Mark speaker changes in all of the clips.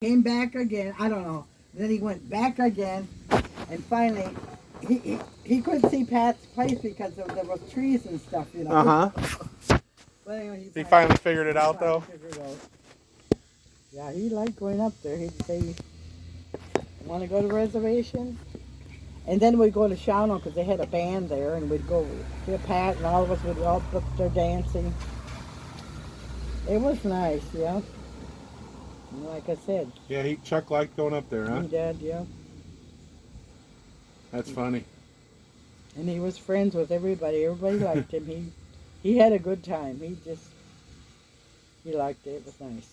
Speaker 1: Came back again. I don't know. Then he went back again, and finally, he couldn't see Pat's place because there was trees and stuff, you know.
Speaker 2: Uh huh.
Speaker 1: But anyway,
Speaker 2: He finally figured it out, though.
Speaker 1: figured out. Yeah, he liked going up there. He'd say, "Want to go to the reservation?" And then we'd go to Shawano because they had a band there, and we'd go to Pat, and all of us would all up there dancing. It was nice, yeah. And like I said,
Speaker 2: Yeah, Chuck liked going up there, huh?
Speaker 1: he did, yeah.
Speaker 2: That's funny.
Speaker 1: And he was friends with everybody. Everybody liked him. He had a good time. He liked it. It was nice.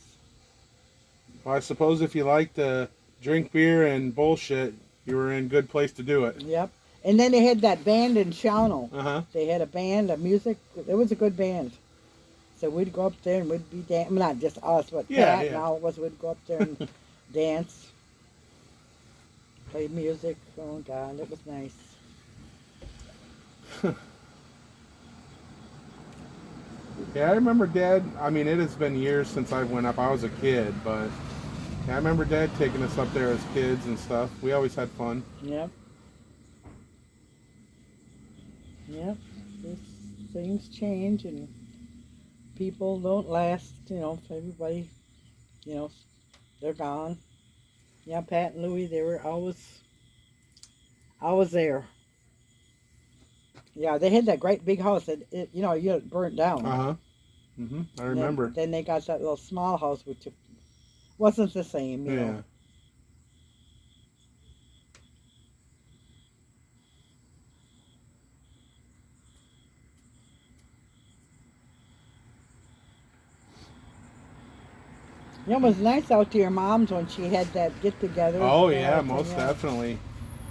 Speaker 2: Well, I suppose if you like to drink beer and bullshit, you were in a good place to do it.
Speaker 1: Yep. And then they had that band in Shawano.
Speaker 2: Uh-huh.
Speaker 1: They had a band, a music. It was a good band. So we'd go up there and we'd be dancing. Not just us, but Pat and all of us would go up there and dance. Play music. Oh, God, it was nice.
Speaker 2: Yeah, I remember Dad. I mean, it has been years since I went up. I was a kid, but yeah, I remember Dad taking us up there as kids and stuff. We always had fun.
Speaker 1: Yep. Yep. Things change and people don't last, you know, everybody, you know, they're gone. Yeah, Pat and Louie, they were always there. Yeah, they had that great big house that, it burnt down.
Speaker 2: Uh-huh. I remember.
Speaker 1: Then they got that little small house, which wasn't the same, you know. It was nice out to your mom's when she had that get together.
Speaker 2: Oh yeah, most definitely.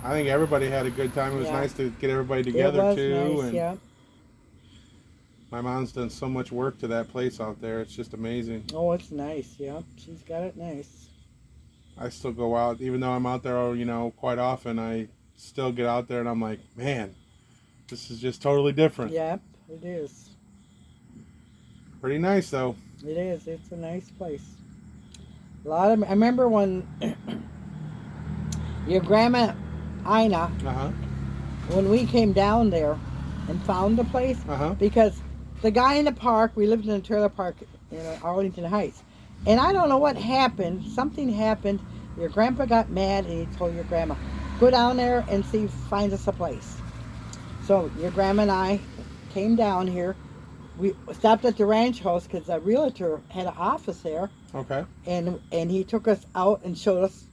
Speaker 2: I think everybody had a good time. It was nice to get everybody together too.
Speaker 1: Nice,
Speaker 2: and
Speaker 1: yeah.
Speaker 2: My mom's done so much work to that place out there. It's just amazing.
Speaker 1: Oh, it's nice. Yeah, she's got it nice.
Speaker 2: I still go out, even though I'm out there, quite often. I still get out there and I'm like, man, this is just totally different.
Speaker 1: Yep, it is.
Speaker 2: Pretty nice though.
Speaker 1: It is. It's a nice place. I remember when your grandma Ina, when we came down there and found the place, because the guy in the park, we lived in a trailer park in Arlington Heights, and I don't know what happened. Something happened. Your grandpa got mad and he told your grandma, go down there and see, find us a place. So your grandma and I came down here. We stopped at the ranch house because the realtor had an office there.
Speaker 2: Okay.
Speaker 1: And he took us out and showed us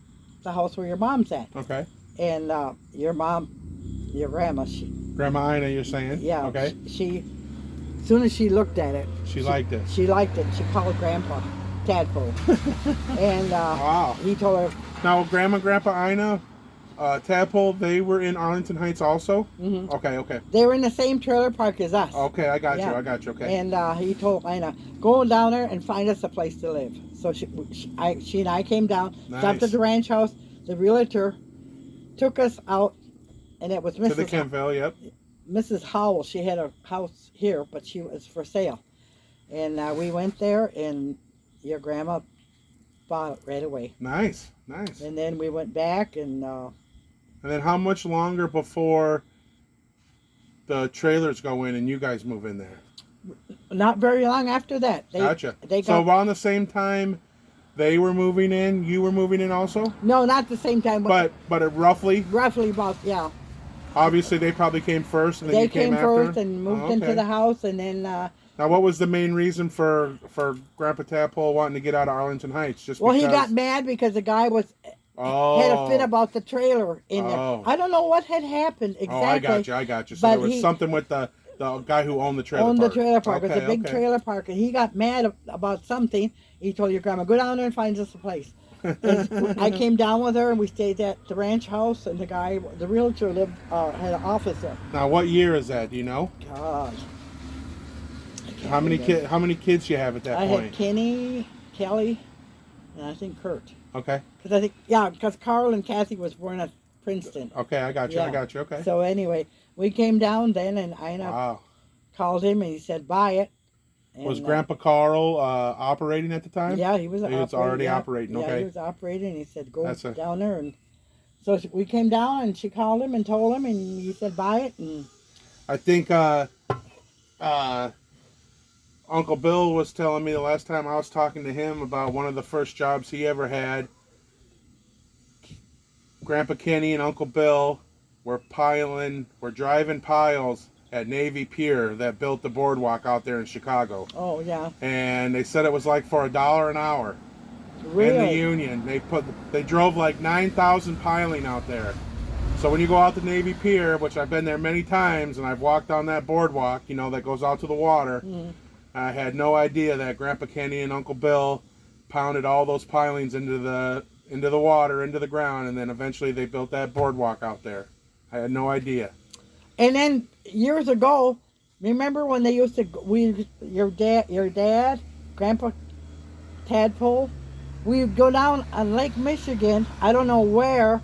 Speaker 1: the house where your mom's at.
Speaker 2: Okay.
Speaker 1: And your grandma,
Speaker 2: Grandma Ina, you're saying?
Speaker 1: Yeah.
Speaker 2: Okay.
Speaker 1: She as soon as she looked at it,
Speaker 2: she liked it.
Speaker 1: She liked it. She called Grandpa Tadpole. And
Speaker 2: wow.
Speaker 1: He told her.
Speaker 2: Now, Grandpa Ina, Tadpole, they were in Arlington Heights also?
Speaker 1: Mm-hmm.
Speaker 2: Okay.
Speaker 1: They were in the same trailer park as us.
Speaker 2: Okay, I got you, okay.
Speaker 1: And he told Ina, go down there and find us a place to live. So she and I came down, stopped at the ranch house. The realtor took us out, and it was Mrs.
Speaker 2: To the Kentville, yep.
Speaker 1: Mrs. Howell. She had a house here, but she was for sale. And we went there, and your grandma bought it right away.
Speaker 2: Nice.
Speaker 1: And then we went back, and
Speaker 2: then how much longer before the trailers go in and you guys move in there?
Speaker 1: Not very long after that.
Speaker 2: Gotcha. So around the same time they were moving in, you were moving in also?
Speaker 1: No, not the same time.
Speaker 2: But roughly?
Speaker 1: Roughly about, yeah.
Speaker 2: Obviously they probably came first and then you came after?
Speaker 1: They came first and moved into the house, and then...
Speaker 2: now, what was the main reason for Grandpa Tadpole wanting to get out of Arlington Heights? Just
Speaker 1: he got mad because the guy had a fit about the trailer in there. I don't know what had happened exactly.
Speaker 2: I got you. So there was something with the guy who owned the trailer park.
Speaker 1: It was a big trailer park, and he got mad about something. He told your grandma, go down there and find us a place. I came down with her, and we stayed at the ranch house, and the realtor had an office there.
Speaker 2: Now, what year is that? Do you know?
Speaker 1: God.
Speaker 2: How many kids do you have at that point?
Speaker 1: I had Kenny, Kelly, and I think Kurt.
Speaker 2: Okay.
Speaker 1: Because Carl and Kathy was born at Princeton.
Speaker 2: Okay, I got you. Okay.
Speaker 1: So anyway, we came down then, and Ina called him, and he said, buy it.
Speaker 2: Was Grandpa Carl operating at the time?
Speaker 1: Yeah, he was.
Speaker 2: He was already operating.
Speaker 1: Yeah,
Speaker 2: Okay.
Speaker 1: he was operating. He said, "Go down there," and so we came down, and she called him and told him, and he said, "Buy it." And
Speaker 2: I think Uncle Bill was telling me the last time I was talking to him about one of the first jobs he ever had. Grandpa Kenny and Uncle Bill were driving piles at Navy Pier that built the boardwalk out there in Chicago.
Speaker 1: Oh, yeah.
Speaker 2: And they said it was like for $1 an hour.
Speaker 1: Really?
Speaker 2: In the Union. They drove like 9,000 piling out there. So when you go out to Navy Pier, which I've been there many times, and I've walked on that boardwalk, you know, that goes out to the water, I had no idea that Grandpa Kenny and Uncle Bill pounded all those pilings into the water, into the ground, and then eventually they built that boardwalk out there. I had no idea.
Speaker 1: And then years ago, remember when they used to, your dad, Grandpa Tadpole, we'd go down on Lake Michigan, I don't know where,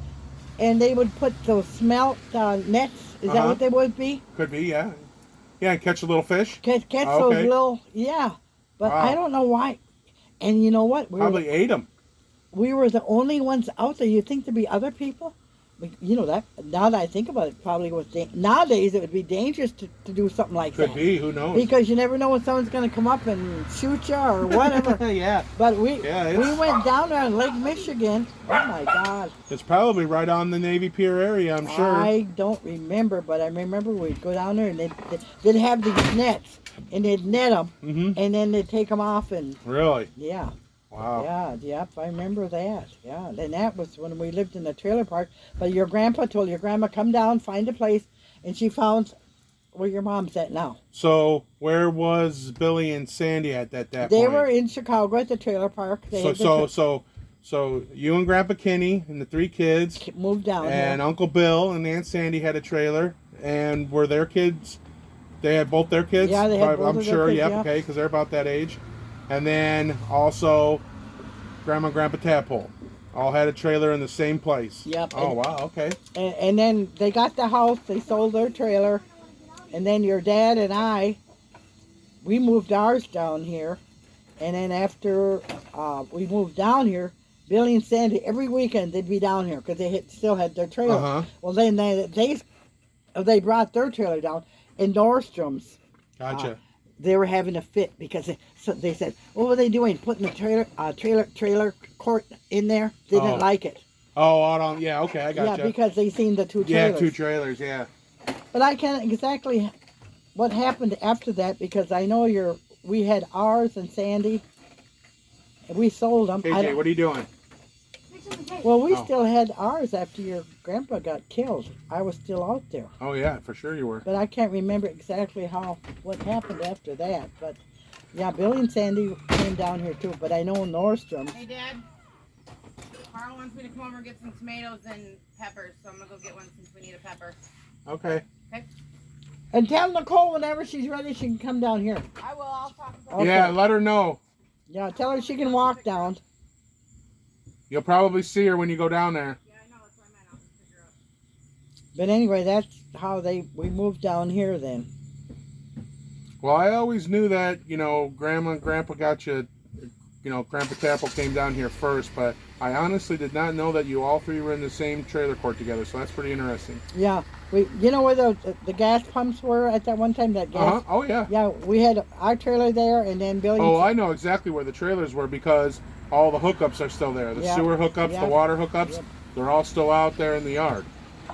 Speaker 1: and they would put those smelt nets. Is that what they would be?
Speaker 2: Could be, yeah. Yeah, and catch a little fish.
Speaker 1: Catch those little, yeah. But I don't know why. And you know what?
Speaker 2: Probably ate them.
Speaker 1: We were the only ones out there. You'd think there'd be other people. You know, that now that I think about it, probably was nowadays it would be dangerous to do something like that.
Speaker 2: Could be, who knows?
Speaker 1: Because you never know when someone's going to come up and shoot you or whatever.
Speaker 2: Yeah.
Speaker 1: But we went down there in Lake Michigan. Oh my God!
Speaker 2: It's probably right on the Navy Pier area, I'm sure.
Speaker 1: I don't remember, but I remember we'd go down there and they'd have these nets and they'd net them, and then they'd take them off and.
Speaker 2: Really?
Speaker 1: Yeah.
Speaker 2: Wow.
Speaker 1: Yeah, yep, I remember that. Yeah, and that was when we lived in the trailer park. But your grandpa told your grandma, come down, find a place, and she found where your mom's at now.
Speaker 2: So where was Billy and Sandy at that point?
Speaker 1: They were in Chicago at the trailer park.
Speaker 2: So you and Grandpa Kenny and the 3 kids
Speaker 1: moved down
Speaker 2: and
Speaker 1: here.
Speaker 2: Uncle Bill and Aunt Sandy had a trailer, and were their kids? They had both their kids.
Speaker 1: Yeah, they had both
Speaker 2: I'm
Speaker 1: of
Speaker 2: sure.
Speaker 1: their kids,
Speaker 2: Yep.
Speaker 1: yeah.
Speaker 2: Okay, because they're about that age. And then also Grandma and Grandpa Tadpole all had a trailer in the same place.
Speaker 1: Yep.
Speaker 2: Oh, wow. Okay.
Speaker 1: And then they got the house. They sold their trailer. And then your dad and I, we moved ours down here. And then after we moved down here, Billy and Sandy, every weekend they'd be down here because they still had their trailer. Well, then they brought their trailer down in Nordstrom's.
Speaker 2: Gotcha.
Speaker 1: They were having a fit because they said, what were they doing? Putting the trailer court in there? They didn't like it.
Speaker 2: Oh, out on, yeah, okay, I gotcha.
Speaker 1: Yeah, because they seen the 2 trailers.
Speaker 2: Yeah, 2 trailers, yeah.
Speaker 1: But I can't exactly what happened after that because I know we had ours and Sandy. And we sold them.
Speaker 2: KJ, what are you doing?
Speaker 1: Well, we still had ours after your grandpa got killed. I was still out there.
Speaker 2: Oh, yeah, for sure you were.
Speaker 1: But I can't remember exactly what happened after that. But, yeah, Billy and Sandy came down here, too. But I know Nordstrom.
Speaker 3: Hey, Dad. Carl wants me to come over and get some tomatoes and peppers, so I'm going to go get one since we need a pepper.
Speaker 2: Okay.
Speaker 3: Okay?
Speaker 1: And tell Nicole whenever she's ready, she can come down here.
Speaker 3: I will. I'll talk about
Speaker 1: Okay.
Speaker 2: Yeah, let her know.
Speaker 1: Yeah, tell her she can walk down.
Speaker 2: You'll probably see her when you go down there.
Speaker 3: Yeah, I know. That's what I meant. I'll just figure out.
Speaker 1: But anyway, that's how we moved down here then.
Speaker 2: Well, I always knew that, you know, Grandma and Grandpa got you, you know, Grandpa Tadpole came down here first, but I honestly did not know that you all 3 were in the same trailer court together, so that's pretty interesting.
Speaker 1: Yeah, you know where the gas pumps were at that one time? That gas.
Speaker 2: Oh, yeah.
Speaker 1: Yeah, we had our trailer there, and then Billy.
Speaker 2: Oh, I know exactly where the trailers were because all the hookups are still there. The sewer hookups, the water hookups, they're all still out there in the yard.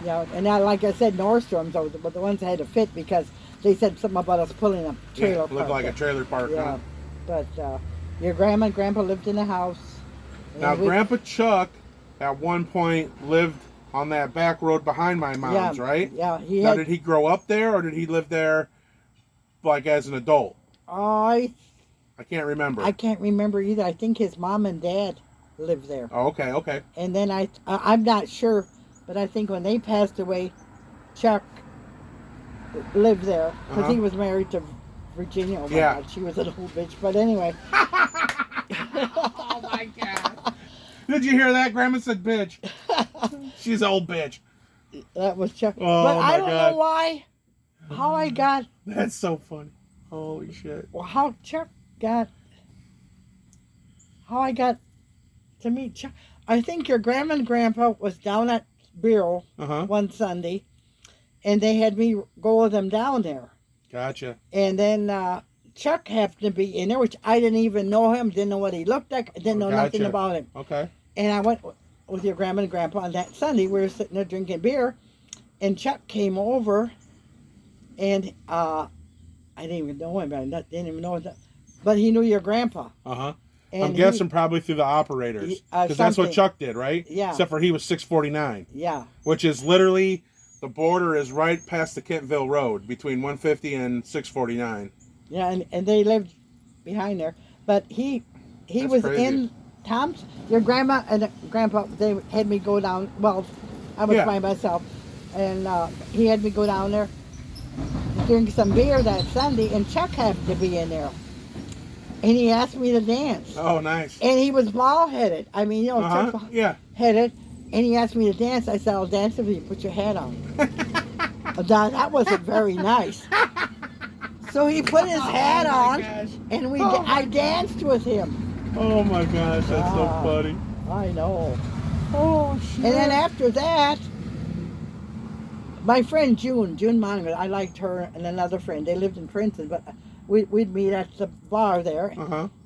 Speaker 1: Yeah, and now, like I said, Nordstrom's but the ones that had to fit because they said something about us pulling a trailer park.
Speaker 2: Looked like a trailer park.
Speaker 1: Yeah,
Speaker 2: huh?
Speaker 1: but your grandma and grandpa lived in the house.
Speaker 2: Now, Grandpa Chuck at one point lived on that back road behind my mom's, right?
Speaker 1: Yeah,
Speaker 2: did he grow up there or did he live there like as an adult?
Speaker 1: I
Speaker 2: can't remember.
Speaker 1: I can't remember either. I think his mom and dad lived there.
Speaker 2: Oh, okay.
Speaker 1: And then I'm not sure, but I think when they passed away, Chuck lived there because he was married to Virginia. Oh my God, she was an old bitch. But anyway.
Speaker 3: Oh my God.
Speaker 2: Did you hear that? Grandma said bitch. She's an old bitch.
Speaker 1: That was Chuck.
Speaker 2: Oh,
Speaker 1: but
Speaker 2: my
Speaker 1: I don't
Speaker 2: God.
Speaker 1: know how I got.
Speaker 2: That's so funny. Holy shit.
Speaker 1: Well, how I got to meet Chuck. I think your grandma and grandpa was down at Bureau one Sunday, and they had me go with them down there.
Speaker 2: Gotcha.
Speaker 1: And then Chuck happened to be in there, which I didn't even know him, didn't know what he looked like, didn't know nothing about him.
Speaker 2: Okay.
Speaker 1: And I went with your grandma and grandpa on that Sunday. We were sitting there drinking beer, and Chuck came over, and I didn't even know him. I didn't even know that, but he knew your grandpa.
Speaker 2: And I'm guessing probably through the operators, because that's what Chuck did, right?
Speaker 1: Yeah.
Speaker 2: Except for he was 649.
Speaker 1: Yeah.
Speaker 2: Which is literally, the border is right past the Kentville Road between 150 and 649.
Speaker 1: Yeah, and they lived behind there, but he
Speaker 2: That's
Speaker 1: was
Speaker 2: crazy.
Speaker 1: in Tom's. Your grandma and grandpa, they had me go down. Well, I was by myself, and he had me go down there, drink some beer that Sunday, and Chuck happened to be in there. And he asked me to dance.
Speaker 2: Oh, nice.
Speaker 1: And he was bald-headed. I mean, you know, Chuck-headed. And he asked me to dance. I said, I'll dance if you put your hat on. That wasn't very nice. So he put his hat on, and I danced with him.
Speaker 2: Oh, my gosh. That's so funny.
Speaker 1: I know.
Speaker 2: Oh, shit.
Speaker 1: And then after that, my friend June Monger, I liked her and another friend. They lived in Princeton, but we'd meet at the bar there.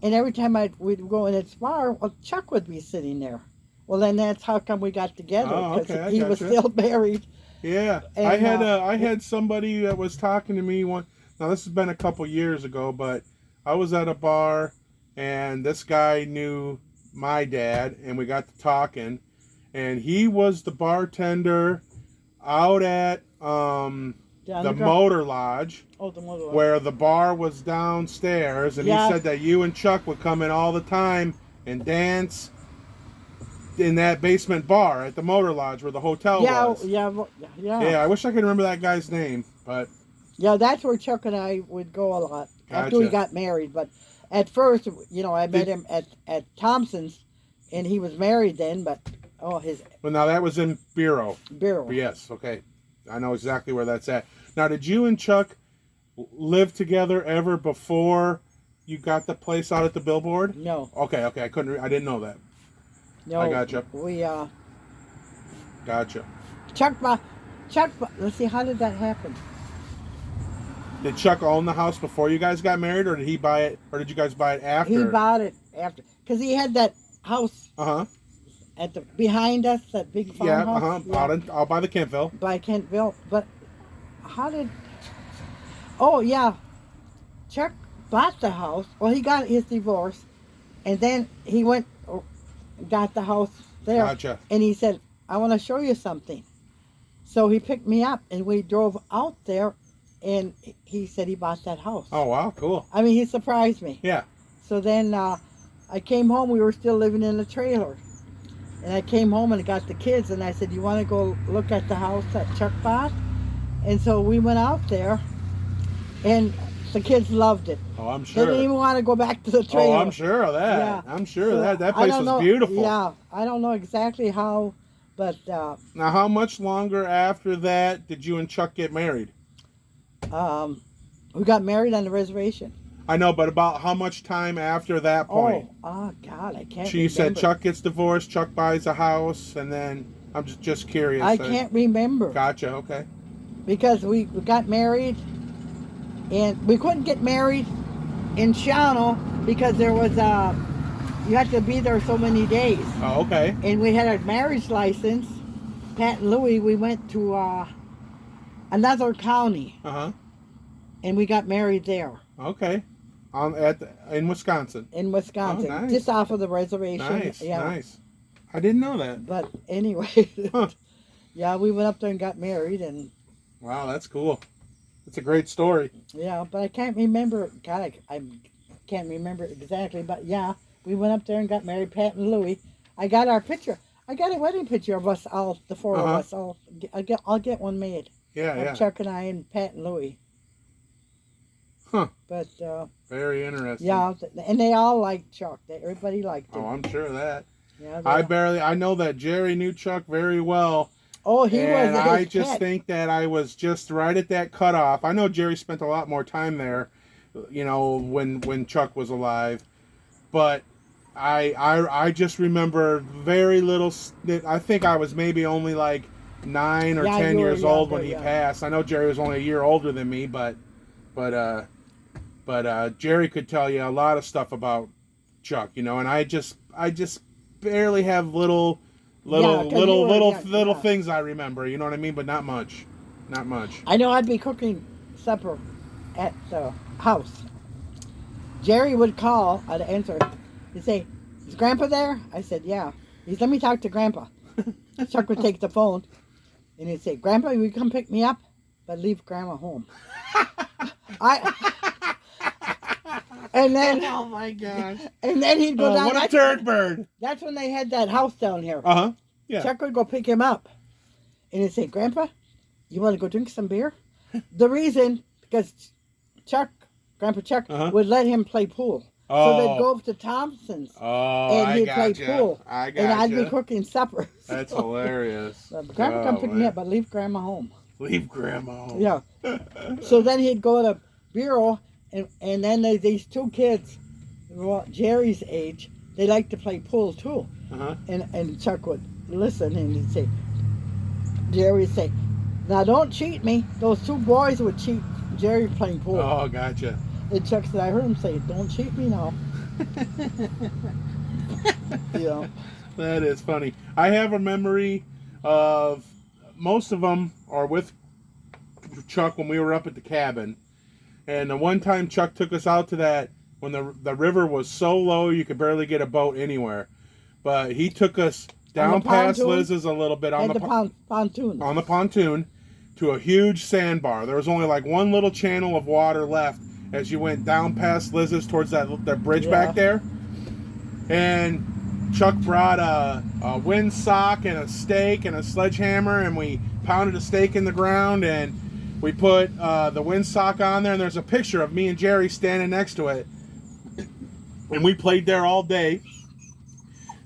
Speaker 1: And every time we'd go in this bar, well, Chuck would be sitting there. Well, then that's how come we got together, because he was still married.
Speaker 2: Yeah. And, I had somebody that was talking to me one. Now, this has been a couple years ago, but I was at a bar, and this guy knew my dad, and we got to talking, and he was the bartender out at the Motor Lodge, where the bar was downstairs, and he said that you and Chuck would come in all the time and dance in that basement bar at the Motor Lodge where the hotel was. Yeah, I wish I could remember that guy's name, but...
Speaker 1: Yeah, that's where Chuck and I would go a lot after we got married. But at first, you know, I met him at Thompson's, and he was married then, but, Well,
Speaker 2: now that was in Bureau.
Speaker 1: Bureau.
Speaker 2: Yes, okay. I know exactly where that's at. Now, did you and Chuck live together ever before you got the place out at the billboard?
Speaker 1: No.
Speaker 2: Okay, I didn't know that.
Speaker 1: No.
Speaker 2: I gotcha. Gotcha.
Speaker 1: Chuck, let's see, how did that happen?
Speaker 2: Did Chuck own the house before you guys got married, or did he buy it, or did you guys buy it after?
Speaker 1: He bought it after, because he had that house behind us, that big farmhouse.
Speaker 2: Out by the Kentville.
Speaker 1: By Kentville, but how did? Oh yeah, Chuck bought the house. Well, he got his divorce, and then he went, got the house there.
Speaker 2: Gotcha.
Speaker 1: And he said, "I want to show you something." So he picked me up, and we drove out there. And he said he bought that house.
Speaker 2: Oh, wow, cool.
Speaker 1: I mean, he surprised me.
Speaker 2: Yeah.
Speaker 1: So then I came home. We were still living in a trailer. And I came home and got the kids. And I said, you want to go look at the house that Chuck bought? And so we went out there. And the kids loved it.
Speaker 2: Oh, I'm sure.
Speaker 1: They didn't even want to go back to the trailer.
Speaker 2: Oh, I'm sure of that.
Speaker 1: Yeah.
Speaker 2: I'm sure of that. That place was beautiful.
Speaker 1: Yeah. I don't know exactly how, but...
Speaker 2: now, how much longer after that did you and Chuck get married?
Speaker 1: We got married on the reservation.
Speaker 2: I know, but about how much time after that point?
Speaker 1: Oh God, I can't
Speaker 2: She said Chuck gets divorced, Chuck buys a house, and then I'm just curious.
Speaker 1: I can't remember.
Speaker 2: Gotcha, okay.
Speaker 1: Because we got married, and we couldn't get married in Shawano because there was you had to be there so many days.
Speaker 2: Oh, okay.
Speaker 1: And we had a marriage license. Pat and Louie, we went to another county. And we got married there.
Speaker 2: Okay. In Wisconsin.
Speaker 1: In Wisconsin.
Speaker 2: Oh, nice.
Speaker 1: Just off of the reservation.
Speaker 2: Nice,
Speaker 1: yeah.
Speaker 2: nice. I didn't know that.
Speaker 1: But anyway, yeah, we went up there and got married. And
Speaker 2: wow, that's cool. It's a great story.
Speaker 1: Yeah, but I can't remember. God, I can't remember exactly. But yeah, we went up there and got married, Pat and Louie. I got our picture. I got a wedding picture of us, all the four of us. I'll get one made.
Speaker 2: Yeah.
Speaker 1: Chuck and I and Pat and Louie.
Speaker 2: Huh.
Speaker 1: But
Speaker 2: very interesting.
Speaker 1: Yeah, and they all liked Chuck. Everybody liked him.
Speaker 2: Oh, I'm sure of that.
Speaker 1: Yeah.
Speaker 2: I know that Jerry knew Chuck very well.
Speaker 1: Oh, he was.
Speaker 2: I just think that I was just right at that cutoff. I know Jerry spent a lot more time there, you know, when Chuck was alive. But I just remember very little. I think I was maybe only like 9 or 10 years old when he passed. I know Jerry was only a year older than me, but Jerry could tell you a lot of stuff about Chuck, you know, and I just barely have little things I remember, you know what I mean, but not much.
Speaker 1: I know I'd be cooking supper at the house. Jerry would call, I'd answer. He'd say, "Is Grandpa there?" I said, "Yeah." He'd, "Let me talk to Grandpa." Chuck would take the phone and he'd say, "Grandpa, will you come pick me up? But leave Grandma home." And then,
Speaker 2: oh my gosh!
Speaker 1: And then he'd go down.
Speaker 2: What a turd bird!
Speaker 1: That's when they had that house down here.
Speaker 2: Yeah.
Speaker 1: Chuck would go pick him up, and he'd say, "Grandpa, you want to go drink some beer?" The reason, because Grandpa Chuck would let him play pool. So they'd go up to Thompson's and he'd play pool. And I'd be cooking supper.
Speaker 2: That's hilarious.
Speaker 1: Grandpa come pick me up, but leave Grandma home.
Speaker 2: Leave Grandma home.
Speaker 1: Yeah. So then he'd go to Bureau, and then these two kids, Jerry's age, they like to play pool too. And Chuck would listen and he'd say, Jerry would say, "Now don't cheat me." Those two boys would cheat Jerry playing pool.
Speaker 2: Oh, gotcha.
Speaker 1: And Chuck said, I heard him say, "Don't cheat me now." Yeah.
Speaker 2: That is funny. I have a memory of most of them are with Chuck when we were up at the cabin. And the one time Chuck took us out to that, when the river was so low you could barely get a boat anywhere. But he took us down past Liz's a little bit on the
Speaker 1: pontoon.
Speaker 2: On the pontoon to a huge sandbar. There was only like one little channel of water left as you went down past Liz's towards that bridge back there. And Chuck brought a windsock and a stake and a sledgehammer, and we pounded a stake in the ground, and we put the windsock on there, and there's a picture of me and Jerry standing next to it. And we played there all day.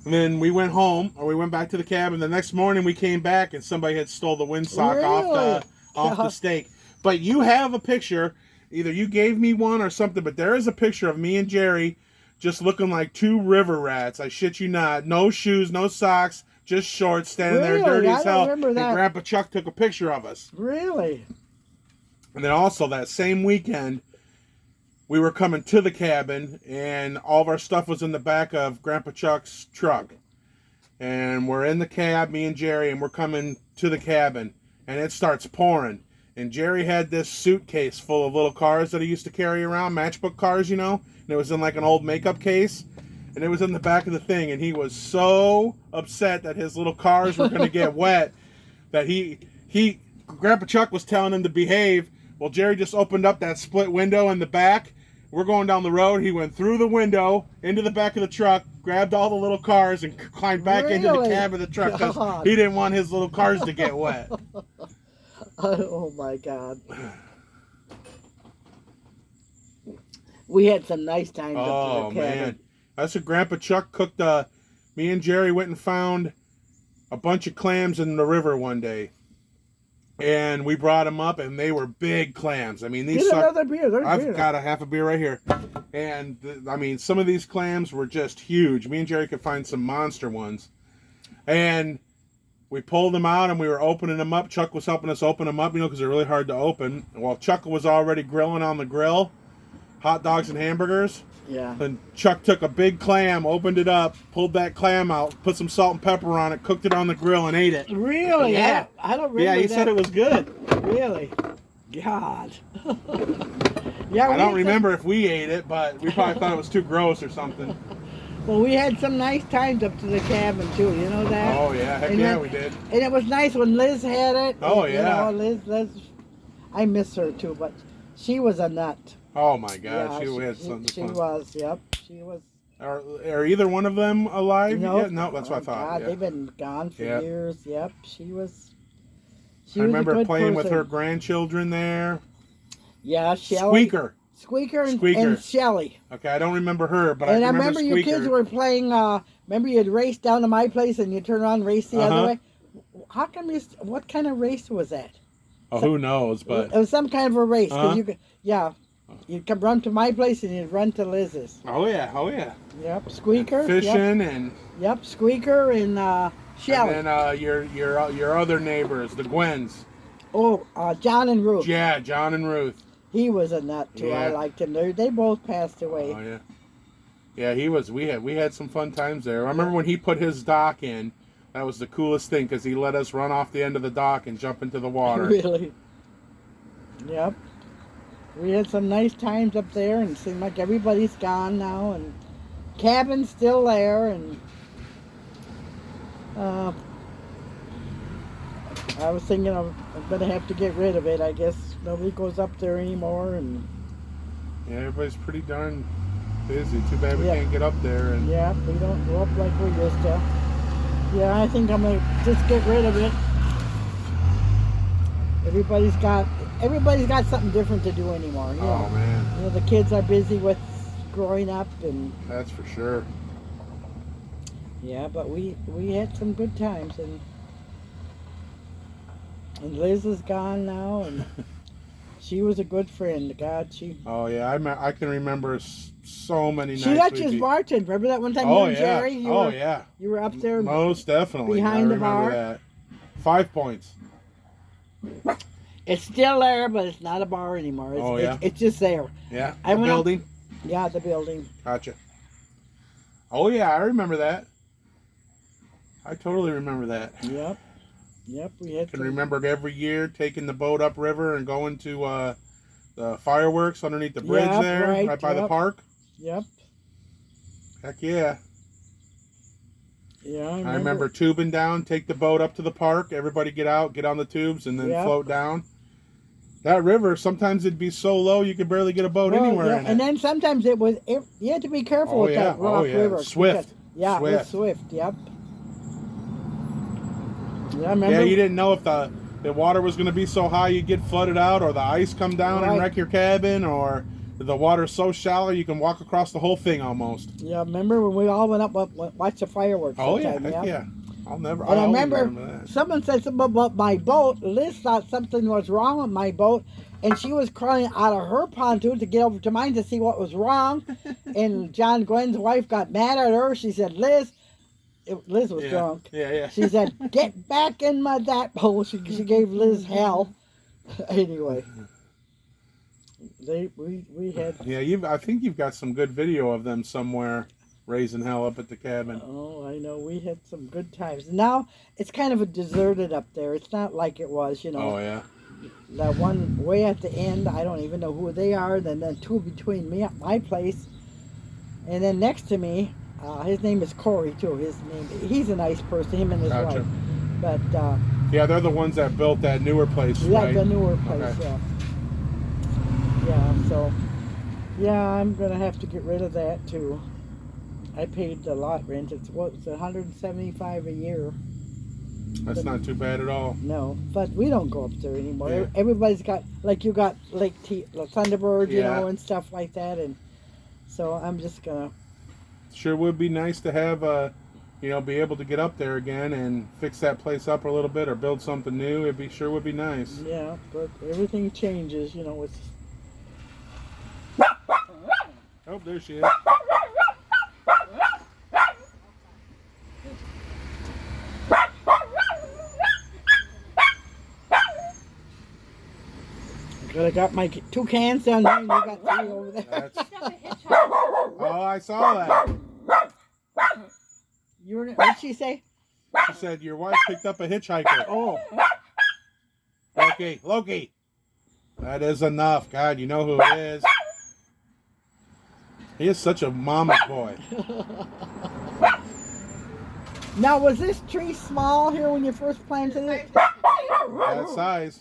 Speaker 2: And then we went home, or we went back to the cabin. The next morning we came back and somebody had stole the windsock off the stake. But you have a picture, either you gave me one or something, but there is a picture of me and Jerry just looking like two river rats. I shit you not. No shoes, no socks, just shorts, standing there dirty as hell. And Grandpa Chuck took a picture of us.
Speaker 1: Really?
Speaker 2: And then also that same weekend, we were coming to the cabin, and all of our stuff was in the back of Grandpa Chuck's truck. And we're in the cab, me and Jerry, and we're coming to the cabin, and it starts pouring. And Jerry had this suitcase full of little cars that he used to carry around, matchbook cars, you know, and it was in like an old makeup case, and it was in the back of the thing, and he was so upset that his little cars were going to get wet that Grandpa Chuck was telling him to behave. Well, Jerry just opened up that split window in the back. We're going down the road. He went through the window into the back of the truck, grabbed all the little cars, and climbed back into the cab of the truck because he didn't want his little cars to get wet.
Speaker 1: Oh, my God. We had some nice times up to the cabin. Man.
Speaker 2: That's what Grandpa Chuck cooked. Me and Jerry went and found a bunch of clams in the river one day. And we brought them up, and they were big clams. I mean, these
Speaker 1: another beer.
Speaker 2: I've got a half a beer right here. And, I mean, some of these clams were just huge. Me and Jerry could find some monster ones. And we pulled them out, and we were opening them up. Chuck was helping us open them up, you know, because they're really hard to open. While Chuck was already grilling on the grill, hot dogs and hamburgers.
Speaker 1: Yeah.
Speaker 2: And Chuck took a big clam, opened it up, pulled that clam out, put some salt and pepper on it, cooked it on the grill, and ate it.
Speaker 1: Really?
Speaker 2: Yeah.
Speaker 1: I don't remember.
Speaker 2: Yeah, he said it was good.
Speaker 1: Really? God. Yeah.
Speaker 2: I don't remember if we ate it, but we probably thought it was too gross or something.
Speaker 1: Well, we had some nice times up to the cabin, too. You know that?
Speaker 2: Oh, yeah. Heck yeah, we did.
Speaker 1: And it was nice when Liz had it.
Speaker 2: Oh, yeah.
Speaker 1: You know, Liz, I miss her, too, but she was a nut.
Speaker 2: Oh, my God.
Speaker 1: Yeah,
Speaker 2: she had something
Speaker 1: She
Speaker 2: fun.
Speaker 1: was, yep. She was.
Speaker 2: Are either one of them alive yet? No, that's what I thought.
Speaker 1: God,
Speaker 2: yeah.
Speaker 1: they've been gone for years. Yep, she was.
Speaker 2: I remember playing with her grandchildren there.
Speaker 1: Yeah, Shelly. Squeaker and Shelly.
Speaker 2: Okay, I don't remember her, but
Speaker 1: I
Speaker 2: remember
Speaker 1: you kids were playing. Remember you'd race down to my place and you turn around and race the other way. How come what kind of race was that?
Speaker 2: Oh, who knows? But
Speaker 1: it was some kind of a race. 'Cause You'd come run to my place and you'd run to Liz's.
Speaker 2: Oh yeah, oh yeah.
Speaker 1: Yep, Squeaker.
Speaker 2: Fishing
Speaker 1: yep.
Speaker 2: and.
Speaker 1: Yep, Squeaker and Shelly.
Speaker 2: And then your other neighbors, the Gwens.
Speaker 1: Oh, John and Ruth.
Speaker 2: Yeah, John and Ruth.
Speaker 1: He was a nut too.
Speaker 2: Yeah.
Speaker 1: I liked him. They both passed away.
Speaker 2: Oh yeah. Yeah, he was. We had some fun times there. I remember when he put his dock in. That was the coolest thing because he let us run off the end of the dock and jump into the water.
Speaker 1: Really? Yep. We had some nice times up there, and it seemed like everybody's gone now, and cabin's still there, and I was thinking I'm gonna have to get rid of it. I guess nobody goes up there anymore, and
Speaker 2: Yeah, everybody's pretty darn busy. Too bad we
Speaker 1: Yeah.
Speaker 2: can't get up there. And
Speaker 1: yeah, we don't go up like we used to. Yeah, I think I'm gonna just get rid of it. Everybody's got something different to do anymore. You know?
Speaker 2: Oh man,
Speaker 1: You know, the kids are busy with growing up, and
Speaker 2: that's for sure.
Speaker 1: yeah, but we had some good times, and Liz is gone now, and she was a good friend. God,
Speaker 2: Oh yeah, I can remember so many nights.
Speaker 1: she let
Speaker 2: we'd
Speaker 1: you
Speaker 2: be-
Speaker 1: bartend. Remember that one time
Speaker 2: Oh
Speaker 1: you and
Speaker 2: yeah.
Speaker 1: Jerry?
Speaker 2: Yeah.
Speaker 1: You were up there.
Speaker 2: Most definitely.
Speaker 1: behind
Speaker 2: I
Speaker 1: the
Speaker 2: remember
Speaker 1: bar.
Speaker 2: that. 5 points.
Speaker 1: It's still there, but it's not a bar anymore. It's,
Speaker 2: Oh, yeah?
Speaker 1: it's just there.
Speaker 2: Yeah.
Speaker 1: I
Speaker 2: The
Speaker 1: went up-
Speaker 2: building.
Speaker 1: Yeah, the building.
Speaker 2: Gotcha. Oh yeah, I remember that. I totally remember that.
Speaker 1: Yep. We had
Speaker 2: I can
Speaker 1: some-
Speaker 2: remember every year taking the boat upriver and going to the fireworks underneath the bridge
Speaker 1: Yep,
Speaker 2: there,
Speaker 1: right,
Speaker 2: by the
Speaker 1: yep.
Speaker 2: park.
Speaker 1: Yep.
Speaker 2: Heck yeah.
Speaker 1: Yeah,
Speaker 2: I remember tubing down, take the boat up to the park, everybody get out, get on the tubes, and then
Speaker 1: Yep.
Speaker 2: float down. That river, sometimes it'd be so low you could barely get a boat
Speaker 1: Well,
Speaker 2: anywhere
Speaker 1: yeah,
Speaker 2: in
Speaker 1: and
Speaker 2: it.
Speaker 1: then sometimes you had to be careful
Speaker 2: Oh,
Speaker 1: with
Speaker 2: yeah.
Speaker 1: that rock
Speaker 2: Oh, yeah.
Speaker 1: river.
Speaker 2: Swift.
Speaker 1: because- yeah, it was
Speaker 2: Swift.
Speaker 1: swift. Yep. Yeah, I remember.
Speaker 2: Yeah, you didn't know if the water was going to be so high you'd get flooded out, or the ice come down and
Speaker 1: Right.
Speaker 2: wreck your cabin, or the water's so shallow you can walk across the whole thing almost.
Speaker 1: Yeah, remember when we all went up watch the fireworks?
Speaker 2: Oh
Speaker 1: one
Speaker 2: yeah,
Speaker 1: time,
Speaker 2: heck yeah.
Speaker 1: And I
Speaker 2: always
Speaker 1: remember
Speaker 2: that.
Speaker 1: someone said something about my boat. Liz thought something was wrong with my boat, and she was crawling out of her pontoon to get over to mine to see what was wrong. And John Gwen's wife got mad at her. She said, Liz was
Speaker 2: Yeah.
Speaker 1: drunk.
Speaker 2: Yeah.
Speaker 1: She said, "Get back in that boat." She gave Liz hell. Anyway, we had.
Speaker 2: Yeah, I think you've got some good video of them somewhere raising hell up at the cabin.
Speaker 1: Oh, I know. We had some good times. Now it's kind of a deserted up there. It's not like it was, you know.
Speaker 2: Oh yeah.
Speaker 1: That one way at the end, I don't even know who they are. Then two between me, my place, and then next to me, his name is Corey too. He's a nice person. Him and his
Speaker 2: Gotcha.
Speaker 1: wife. But
Speaker 2: Yeah, they're the ones that built that newer place,
Speaker 1: yeah,
Speaker 2: right?
Speaker 1: the newer place.
Speaker 2: Okay.
Speaker 1: Yeah. Yeah. So, yeah, I'm gonna have to get rid of that too. I paid the lot rent. It's $175 a year.
Speaker 2: That's not too bad at all.
Speaker 1: No, but we don't go up there anymore.
Speaker 2: Yeah.
Speaker 1: Everybody's got, like, you got Thunderbird, you
Speaker 2: Yeah.
Speaker 1: know, and stuff like that, and so I'm just gonna.
Speaker 2: Sure would be nice to have be able to get up there again and fix that place up a little bit or build something new. Sure would be nice.
Speaker 1: Yeah, but everything changes, you know. It's
Speaker 2: Oh, there she is.
Speaker 1: I got my 2 cans down there, and you got 3 over there.
Speaker 2: That's... Oh, I saw that.
Speaker 1: What'd she say?
Speaker 2: She said your wife picked up a hitchhiker.
Speaker 1: Oh,
Speaker 2: Loki. That is enough. God, you know who it is. He is such a mama's boy.
Speaker 1: now was this tree small here when you first planted it?
Speaker 2: That size.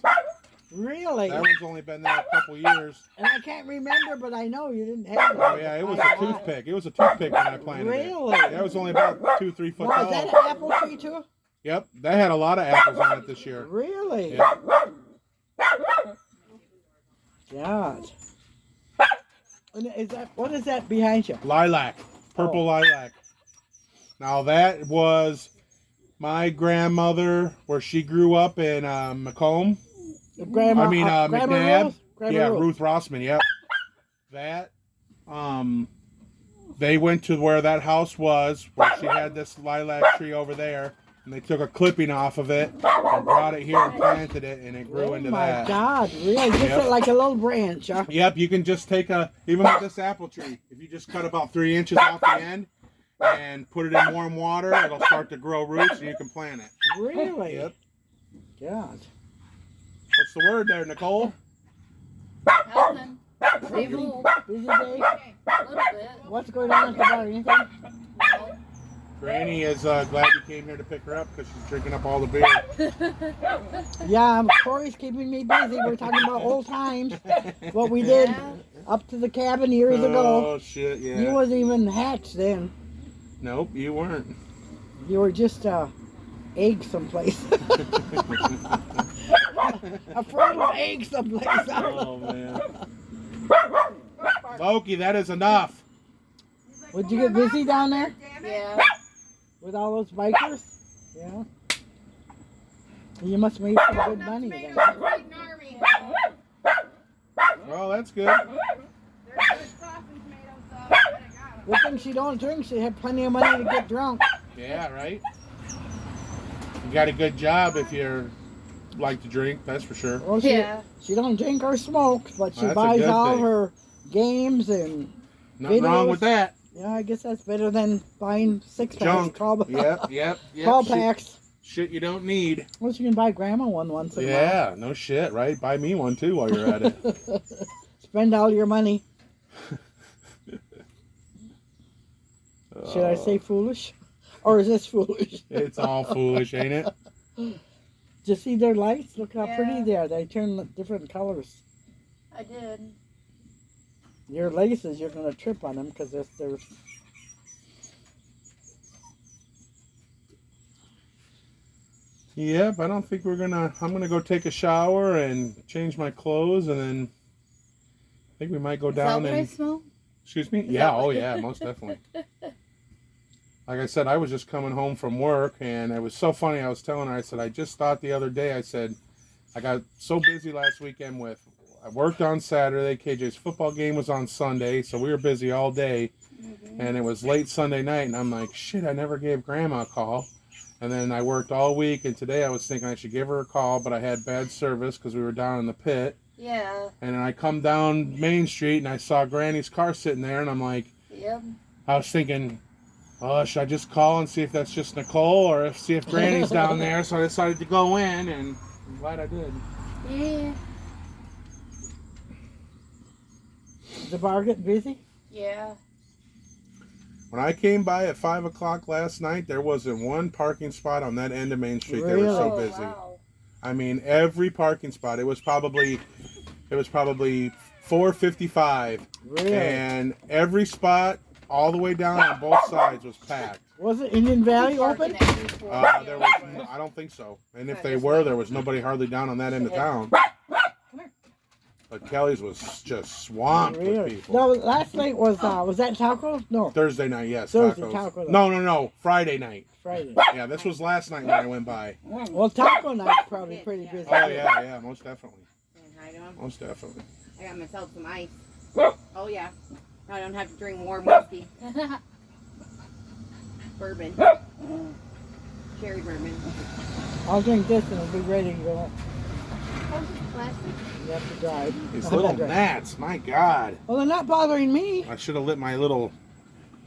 Speaker 1: Really?
Speaker 2: That one's only been there a couple years.
Speaker 1: And I can't remember, but I know you didn't have it.
Speaker 2: Oh yeah, it was a toothpick. It was a toothpick when I planted
Speaker 1: Really?
Speaker 2: it. That was only about 2-3 foot
Speaker 1: Now, is that
Speaker 2: tall.
Speaker 1: an apple tree too?
Speaker 2: Yep, that had a lot of apples on it this year.
Speaker 1: Really?
Speaker 2: Yeah.
Speaker 1: God. And what is that behind you?
Speaker 2: Lilac, purple lilac. Now that was my grandmother, where she grew up in Macomb.
Speaker 1: Grandma,
Speaker 2: I mean
Speaker 1: Grandma
Speaker 2: McNabb.
Speaker 1: Rose? Grandma
Speaker 2: Yeah,
Speaker 1: Rose.
Speaker 2: Ruth Rossman. Yep. that, they went to where that house was, where she had this lilac tree over there, and they took a clipping off of it and brought it here and planted it, and it grew into that.
Speaker 1: Oh my God, really? Just like a little branch, huh?
Speaker 2: Yep, you can just take even with this apple tree, if you just cut about 3 inches off the end and put it in warm water, it'll start to grow roots and you can plant it.
Speaker 1: Really?
Speaker 2: Yep.
Speaker 1: God.
Speaker 2: What's the word there, Nicole?
Speaker 4: Nothing.
Speaker 1: Busy,
Speaker 4: Same old.
Speaker 1: busy day?
Speaker 4: A little bit.
Speaker 1: What's going on at the bar? Anything?
Speaker 4: No.
Speaker 2: Granny is glad you came here to pick her up because she's drinking up all the beer.
Speaker 1: Yeah, Corey's keeping me busy. We're talking about old times. What we did
Speaker 4: Yeah.
Speaker 1: up to the cabin years ago.
Speaker 2: Oh, shit, yeah.
Speaker 1: You wasn't even hatched then.
Speaker 2: Nope, you weren't.
Speaker 1: You were just egg someplace. A fertile egg someplace.
Speaker 2: Oh, man. Loki, that is enough.
Speaker 1: Would you get busy down there
Speaker 4: Yeah.
Speaker 1: with all those bikers? Yeah. You must make some good money then.
Speaker 2: Well, that's good.
Speaker 1: Good thing she don't drink. She had plenty of money to get drunk.
Speaker 2: Yeah, right? You got a good job if you like to drink, that's for sure.
Speaker 1: Well, she don't drink or smoke, but she
Speaker 2: Well, that's a
Speaker 1: buys
Speaker 2: good
Speaker 1: all
Speaker 2: thing.
Speaker 1: her games and
Speaker 2: Nothing wrong
Speaker 1: videos.
Speaker 2: with that.
Speaker 1: yeah. I guess that's better than buying 6 packs,
Speaker 2: Junk.
Speaker 1: 12,
Speaker 2: Yep.
Speaker 1: 12
Speaker 2: Shit,
Speaker 1: packs.
Speaker 2: shit you don't need.
Speaker 1: Well, you can buy grandma one once in a while.
Speaker 2: Yeah, no shit, right? Buy me one too while you're at it.
Speaker 1: Spend all your money. Should I say foolish? Or is this foolish?
Speaker 2: It's all foolish, ain't it?
Speaker 1: Did you see their lights? Look how pretty
Speaker 4: Yeah.
Speaker 1: they are. They turn different colors.
Speaker 4: I did.
Speaker 1: Your laces, you're going to trip on them because they're...
Speaker 2: Yep, I don't think I'm gonna go take a shower and change my clothes and then I think we might go
Speaker 4: Is that
Speaker 2: down
Speaker 4: what I
Speaker 2: and
Speaker 4: smell?
Speaker 2: excuse me?
Speaker 4: Is
Speaker 2: Yeah,
Speaker 4: that
Speaker 2: oh
Speaker 4: what-
Speaker 2: yeah, most definitely. Like I said, I was just coming home from work and it was so funny. I was telling her, I said, I just thought the other day, I said, I got so busy last weekend I worked on Saturday, KJ's football game was on Sunday, so we were busy all day. And it was late Sunday night and I'm like, shit, I never gave Grandma a call. And then I worked all week and today I was thinking I should give her a call, but I had bad service because we were down in the pit.
Speaker 4: Yeah.
Speaker 2: And then I come down Main Street and I saw Granny's car sitting there and I'm like,
Speaker 4: Yep.
Speaker 2: I was thinking, oh, should I just call and see if that's just Nicole or see if Granny's down there? So I decided to go in and I'm glad I did.
Speaker 4: Yeah.
Speaker 1: Is the bar getting busy?
Speaker 4: Yeah.
Speaker 2: When I came by at 5 o'clock last night, there wasn't one parking spot on that end of Main Street. They were so
Speaker 1: Really?
Speaker 2: busy.
Speaker 4: Wow.
Speaker 2: I mean, every parking spot. It was probably 4:55,
Speaker 1: Really?
Speaker 2: and every spot all the way down on both sides was packed.
Speaker 1: Was it Indian Valley open?
Speaker 2: There was, I don't think so. And if they were, there was nobody hardly down on that end of town. But Kelly's was just swamped with
Speaker 1: Really?
Speaker 2: people.
Speaker 1: No, last night was that taco? No,
Speaker 2: Thursday night, yes.
Speaker 1: Thursday,
Speaker 2: tacos.
Speaker 1: taco night.
Speaker 2: No. Friday night.
Speaker 1: Friday.
Speaker 2: Yeah, this was last night when I went by.
Speaker 1: Well, taco night's probably pretty busy.
Speaker 2: Oh yeah, most definitely.
Speaker 3: Hi to 'em.
Speaker 2: Most definitely.
Speaker 3: I got myself some ice. Oh yeah. I don't have to drink warm whiskey. Bourbon. Cherry bourbon.
Speaker 1: I'll drink this and it'll be ready to go.
Speaker 4: Plastic.
Speaker 1: You have to drive.
Speaker 2: These
Speaker 1: I'm
Speaker 2: little
Speaker 1: not driving.
Speaker 2: gnats, my God.
Speaker 1: Well, they're not bothering me.
Speaker 2: I should have lit my little